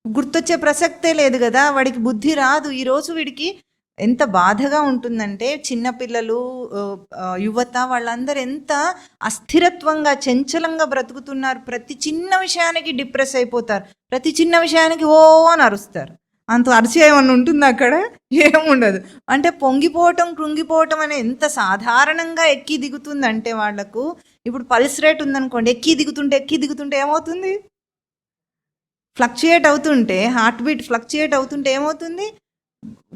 గుర్తొచ్చే ప్రసక్తే లేదు కదా, వాడికి బుద్ధి రాదు. ఈరోజు వీడికి ఎంత బాధగా ఉంటుందంటే, చిన్నపిల్లలు, యువత, వాళ్ళందరూ ఎంత అస్థిరత్వంగా, చంచలంగా బ్రతుకుతున్నారు. ప్రతి చిన్న విషయానికి డిప్రెస్ అయిపోతారు, ప్రతి చిన్న విషయానికి ఓ అని అరుస్తారు. అంత అరిచి ఏమన్నా ఉంటుంది అక్కడ? ఏముండదు. అంటే పొంగిపోవటం, కృంగిపోవటం అనే ఎంత సాధారణంగా ఎక్కి దిగుతుందంటే వాళ్లకు. ఇప్పుడు పల్స్ రేట్ ఉందనుకోండి, ఎక్కి దిగుతుంటే ఏమవుతుంది? ఫ్లక్చుయేట్ అవుతుంటే, హార్ట్ బీట్ ఫ్లక్చుయేట్ అవుతుంటే ఏమవుతుంది?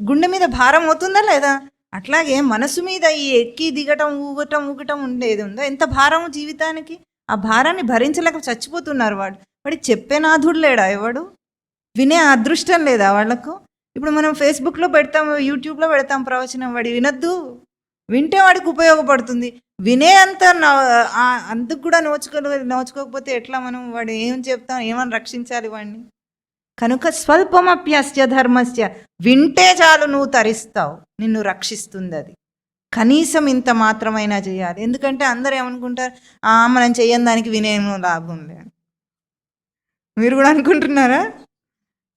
గుండె మీద భారం అవుతుందా లేదా? అట్లాగే మనసు మీద ఈ ఎక్కి దిగటం, ఊగటం ఉండేది ఉందో, ఎంత భారం జీవితానికి. ఆ భారాన్ని భరించలేక చచ్చిపోతున్నారు. వాడికి చెప్పే నాథుడు లేడా? ఎవడు వినే అదృష్టం లేదా వాళ్లకు? ఇప్పుడు మనం ఫేస్బుక్లో పెడతాం, యూట్యూబ్లో పెడతాం ప్రవచనం, వాడి వినొద్దు. వింటే వాడికి ఉపయోగపడుతుంది. వినే అందుకు కూడా నోచుకోకపోతే ఎట్లా? మనం వాడు ఏం చెప్తాం, ఏమని రక్షించాలి వాడిని? కనుక స్వల్పమప్యస్య ధర్మస్య, వింటే చాలు నువ్వు తరిస్తావు, నిన్ను రక్షిస్తుంది అది. కనీసం ఇంత మాత్రమైనా చేయాలి. ఎందుకంటే అందరూ ఏమనుకుంటారు, మనం చెయ్యని దానికి వినేమో లాభం లేదు. మీరు కూడా అనుకుంటున్నారా?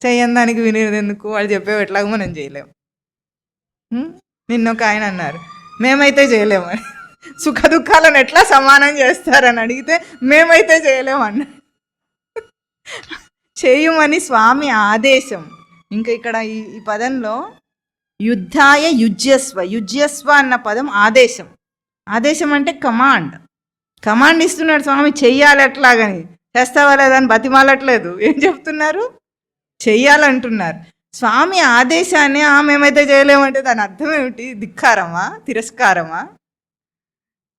చెయ్యని దానికి వినేది ఎందుకు, వాళ్ళు చెప్పేవి ఎట్లాగో మనం చేయలేము. నిన్నొక ఆయన అన్నారు, మేమైతే చేయలేమని. సుఖ దుఃఖాలను ఎట్లా సమానం చేస్తారని అడిగితే మేమైతే చేయలేమన్నా. చేయమని స్వామి ఆదేశం. ఇంకా ఇక్కడ ఈ పదంలో యుద్ధాయ యుజ్యస్వ అన్న పదం ఆదేశం. ఆదేశం అంటే కమాండ్ ఇస్తున్నాడు స్వామి, చెయ్యాలి ఎట్లాగని. చేస్తావా లేదని బతిమాలట్లేదు, ఏం చెప్తున్నారు? చెయ్యాలంటున్నారు. స్వామి ఆదేశాన్ని మేమైతే చేయలేమంటే దాని అర్థం ఏమిటి? ధిక్కారమా? తిరస్కారమా?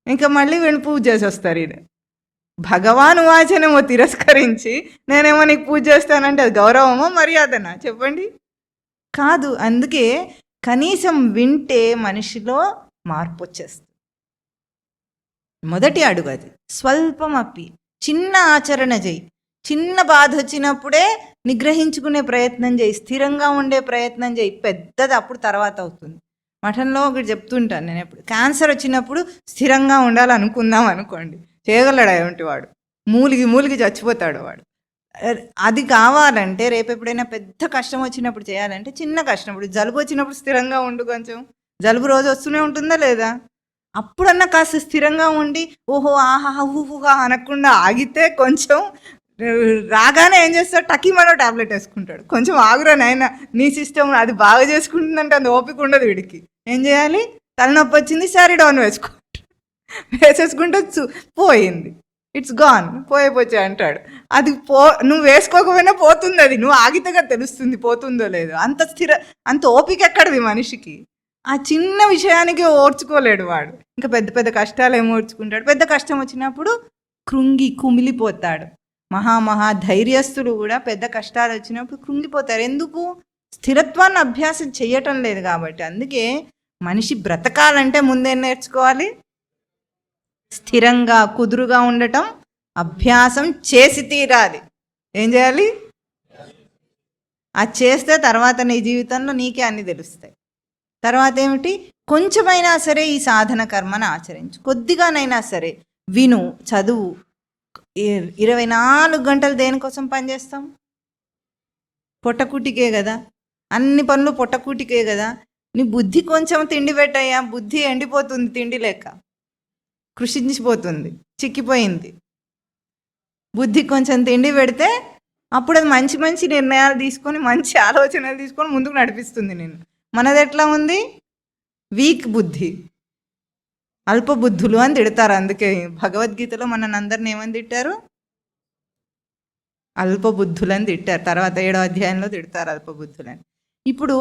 ఇంకా మళ్ళీ వీళ్ళు పూజ చేసి వస్తారు. ఈయన భగవాను వాచనేమో తిరస్కరించి నేనేమో నీకు పూజ చేస్తానంటే అది గౌరవమో మర్యాదనా? చెప్పండి. కాదు. అందుకే కనీసం వింటే మనిషిలో మార్పు వచ్చేస్తుంది. మొదటి అడుగు అది. స్వల్పమపి, చిన్న ఆచరణ చెయ్యి. చిన్న బాధ వచ్చినప్పుడే నిగ్రహించుకునే ప్రయత్నం చేయి, స్థిరంగా ఉండే ప్రయత్నం చేయి. పెద్దది అప్పుడు తర్వాత అవుతుంది. మఠంలో ఒకటి చెప్తుంటాను నేను ఎప్పుడు, క్యాన్సర్ వచ్చినప్పుడు స్థిరంగా ఉండాలనుకుందాం అనుకోండి, చేయగలడా ఏమిటి వాడు? మూలిగి చచ్చిపోతాడు వాడు. అది కావాలంటే రేపు ఎప్పుడైనా పెద్ద కష్టం వచ్చినప్పుడు చేయాలంటే చిన్న కష్టం. ఇప్పుడు జలుబు వచ్చినప్పుడు స్థిరంగా ఉండు, కొంచెం జలుబు రోజు వస్తూనే ఉంటుందా లేదా? అప్పుడన్నా కాస్త స్థిరంగా ఉండి ఓహో ఆహా ఊహుగా అనకుండా ఆగితే కొంచెం రాగానే ఏం చేస్తాడు, టకీమనో టాబ్లెట్ వేసుకుంటాడు. కొంచెం ఆగురా నాయన, నీ సిస్టమ్ అది బాగా చేసుకుంటుందంటే అంత ఓపిక ఉండదు వీడికి. ఏం చేయాలి, తలనొప్పి వచ్చింది సరే డౌన్ వేసేసుకుంటే పోయింది, ఇట్స్ గాన్, పోయిపోచ్చా అంటాడు. అది నువ్వు వేసుకోకపోయినా పోతుంది, అది నువ్వు ఆగితేగా తెలుస్తుంది పోతుందో లేదో. అంత ఓపిక ఎక్కడిది మనిషికి? ఆ చిన్న విషయానికి ఓర్చుకోలేడు వాడు, ఇంకా పెద్ద పెద్ద కష్టాలు ఏమో ఓర్చుకుంటాడు. పెద్ద కష్టం వచ్చినప్పుడు కుమిలిపోతాడు. మహా ధైర్యస్తులు కూడా పెద్ద కష్టాలు వచ్చినప్పుడు కృంగిపోతారు. ఎందుకు? స్థిరత్వాన్ని అభ్యాసం చేయటం లేదు కాబట్టి. అందుకే మనిషి బ్రతకాలంటే ముందేం నేర్చుకోవాలి? స్థిరంగా కుదురుగా ఉండటం అభ్యాసం చేసి తీరాలి. ఏం చేయాలి? అది చేస్తే తర్వాత నీ జీవితంలో నీకే అన్ని తెలుస్తాయి. తర్వాత ఏమిటి? కొంచెమైనా సరే ఈ సాధన కర్మను ఆచరించు, కొద్దిగానైనా సరే విను, చదువు. 24 గంటలు దేనికోసం పనిచేస్తాం? పొట్టకూటికే కదా, అన్ని పనులు పొట్టకూటికే కదా. నీ బుద్ధి కొంచెం తిండి పెట్టయ్యా, బుద్ధి ఎండిపోతుంది, తిండి లేక కృషించిపోతుంది, చిక్కిపోయింది. బుద్ధి కొంచెం తిండి పెడితే అప్పుడు అది మంచి మంచి నిర్ణయాలు తీసుకొని మంచి ఆలోచనలు తీసుకొని ముందుకు నడిపిస్తుంది నేను. మనది ఎట్లా ఉంది? వీక్ బుద్ధి, అల్పబుద్ధులు అని తిడతారు. అందుకే భగవద్గీతలో మనని అందరిని ఏమని తిట్టారు? అల్పబుద్ధులని తిట్టారు. తర్వాత 7వ అధ్యాయంలో తిడతారు అల్పబుద్ధులని. ఇప్పుడు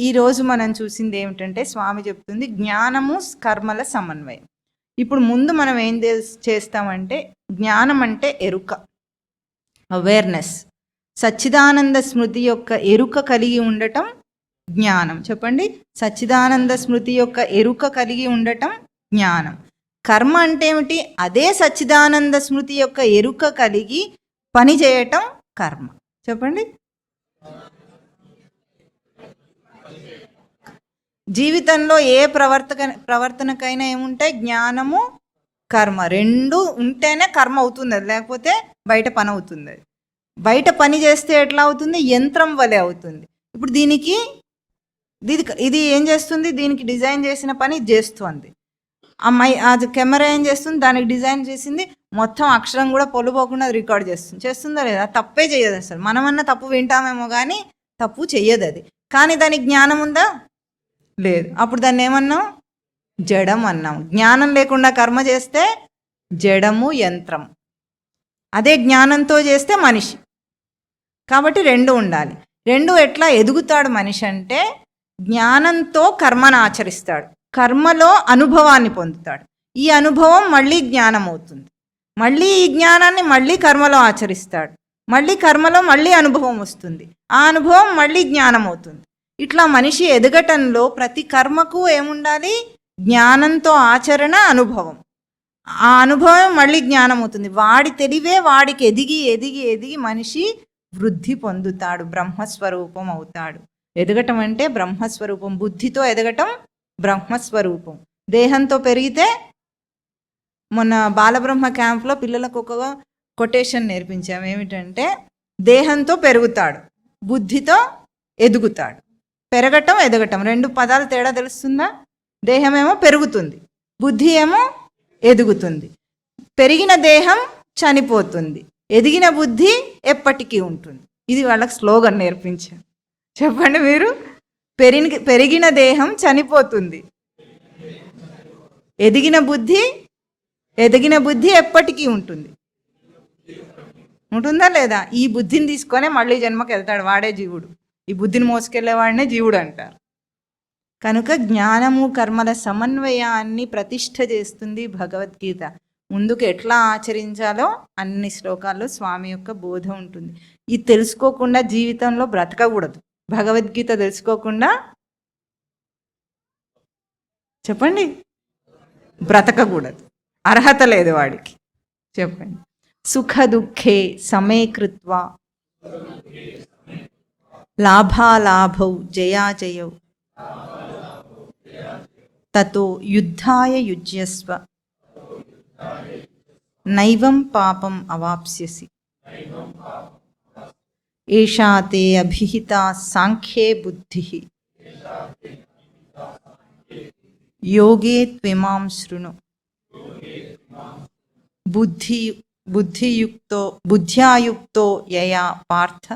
ఈరోజు మనం చూసింది ఏమిటంటే, స్వామి చెప్తుంది జ్ఞానము కర్మల సమన్వయం. ఇప్పుడు ముందు మనం ఏం చేస్తామంటే, జ్ఞానం అంటే ఎరుక, అవేర్నెస్. సచ్చిదానంద స్మృతి యొక్క ఎరుక కలిగి ఉండటం జ్ఞానం. చెప్పండి, సచ్చిదానంద స్మృతి యొక్క ఎరుక కలిగి ఉండటం జ్ఞానం. కర్మ అంటే ఏమిటి? అదే సచ్చిదానంద స్మృతి యొక్క ఎరుక కలిగి పని చేయటం కర్మ. చెప్పండి. జీవితంలో ఏ ప్రవర్తనకైనా ఏముంటాయి? జ్ఞానము కర్మ రెండు ఉంటేనే కర్మ అవుతుంది, అది లేకపోతే బయట పని అవుతుంది. అది బయట పని చేస్తే ఎట్లా అవుతుంది? యంత్రం వలె అవుతుంది. ఇప్పుడు ఇది ఏం చేస్తుంది? దీనికి డిజైన్ చేసిన పని చేస్తుంది. అది కెమెరా ఏం చేస్తుంది? దానికి డిజైన్ చేసింది, మొత్తం అక్షరం కూడా పొల్లుపోకుండా అది రికార్డ్ చేస్తుందా లేదా? తప్పే చేయదు అసలు. మనమన్నా తప్పు వింటామేమో కానీ తప్పు చెయ్యదు అది. కానీ దానికి జ్ఞానం ఉందా? లేదు. అప్పుడు దాన్ని ఏమన్నాం? జడం అన్నాం. జ్ఞానం లేకుండా కర్మ చేస్తే జడము, యంత్రం. అదే జ్ఞానంతో చేస్తే మనిషి. కాబట్టి రెండు ఉండాలి. రెండు ఎట్లా ఎదుగుతాడు మనిషి అంటే, జ్ఞానంతో కర్మను ఆచరిస్తాడు, కర్మలో అనుభవాన్ని పొందుతాడు. ఈ అనుభవం మళ్ళీ జ్ఞానం అవుతుంది. మళ్ళీ ఈ జ్ఞానాన్ని మళ్ళీ కర్మలో ఆచరిస్తాడు, మళ్ళీ కర్మలో మళ్ళీ అనుభవం వస్తుంది, ఆ అనుభవం మళ్ళీ జ్ఞానం అవుతుంది. ఇట్లా మనిషి ఎదగటంలో ప్రతి కర్మకు ఏముండాలి? జ్ఞానంతో ఆచరణ, అనుభవం. ఆ అనుభవం మళ్ళీ జ్ఞానం అవుతుంది. వాడి తెలివే వాడికి ఎదిగి ఎదిగి ఎదిగి మనిషి వృద్ధి పొందుతాడు, బ్రహ్మస్వరూపం అవుతాడు. ఎదగటం అంటే బ్రహ్మస్వరూపం. బుద్ధితో ఎదగటం బ్రహ్మస్వరూపం. దేహంతో పెరిగితే, మొన్న బాలబ్రహ్మ క్యాంప్లో పిల్లలకు ఒక కొటేషన్ నేర్పించాము. ఏమిటంటే, దేహంతో పెరుగుతాడు, బుద్ధితో ఎదుగుతాడు. పెరగటం, ఎదగటం రెండు పదాలు తేడా తెలుస్తుందా? దేహమేమో పెరుగుతుంది, బుద్ధి ఏమో ఎదుగుతుంది. పెరిగిన దేహం చనిపోతుంది, ఎదిగిన బుద్ధి ఎప్పటికీ ఉంటుంది. ఇది వాళ్ళకి స్లోగన్ నేర్పించాను. చెప్పండి మీరు. పెరిగిన దేహం చనిపోతుంది, ఎదిగిన బుద్ధి ఎప్పటికీ ఉంటుంది. ఉంటుందా లేదా? ఈ బుద్ధిని తీసుకొనే మళ్ళీ జన్మకి వెళ్తాడు, వాడే జీవుడు. ఈ బుద్ధిని మోసుకెళ్లేవాడినే జీవుడు అంటారు. కనుక జ్ఞానము కర్మల సమన్వయాన్ని ప్రతిష్ఠ చేస్తుంది భగవద్గీత. ముందుకు ఎట్లా ఆచరించాలో అన్ని శ్లోకాల్లో స్వామి యొక్క బోధ ఉంటుంది. ఇది తెలుసుకోకుండా జీవితంలో బ్రతకకూడదు. భగవద్గీత తెలుసుకోకుండా చెప్పండి బ్రతకకూడదు, అర్హత లేదు వాడికి. చెప్పండి. సుఖ దుఃఖే సమే కృత్వా లాభాలాభౌ జయాజయౌ తతో యుద్ధాయ యుజ్యస్వ నైవం పాపం అవాప్స్యసి. ఏషా తే అభిహితా సాంఖ్యే బుద్ధిః యోగే త్విమాం శృణు. బుద్ధ్యాయుక్తో యయా పార్థ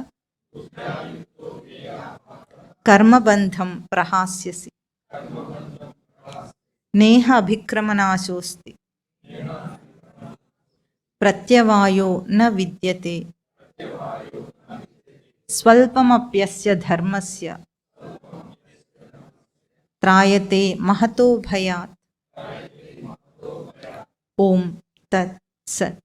కర్మబంధం ప్రహాస్యసి. నేహ అభిక్రమనాశోస్తి ప్రత్యవాయో న విద్యతే. స్వల్పమప్యస్య ధర్మస్య త్రాయతే మహతో భయాత్. ఓం తత్ సత్.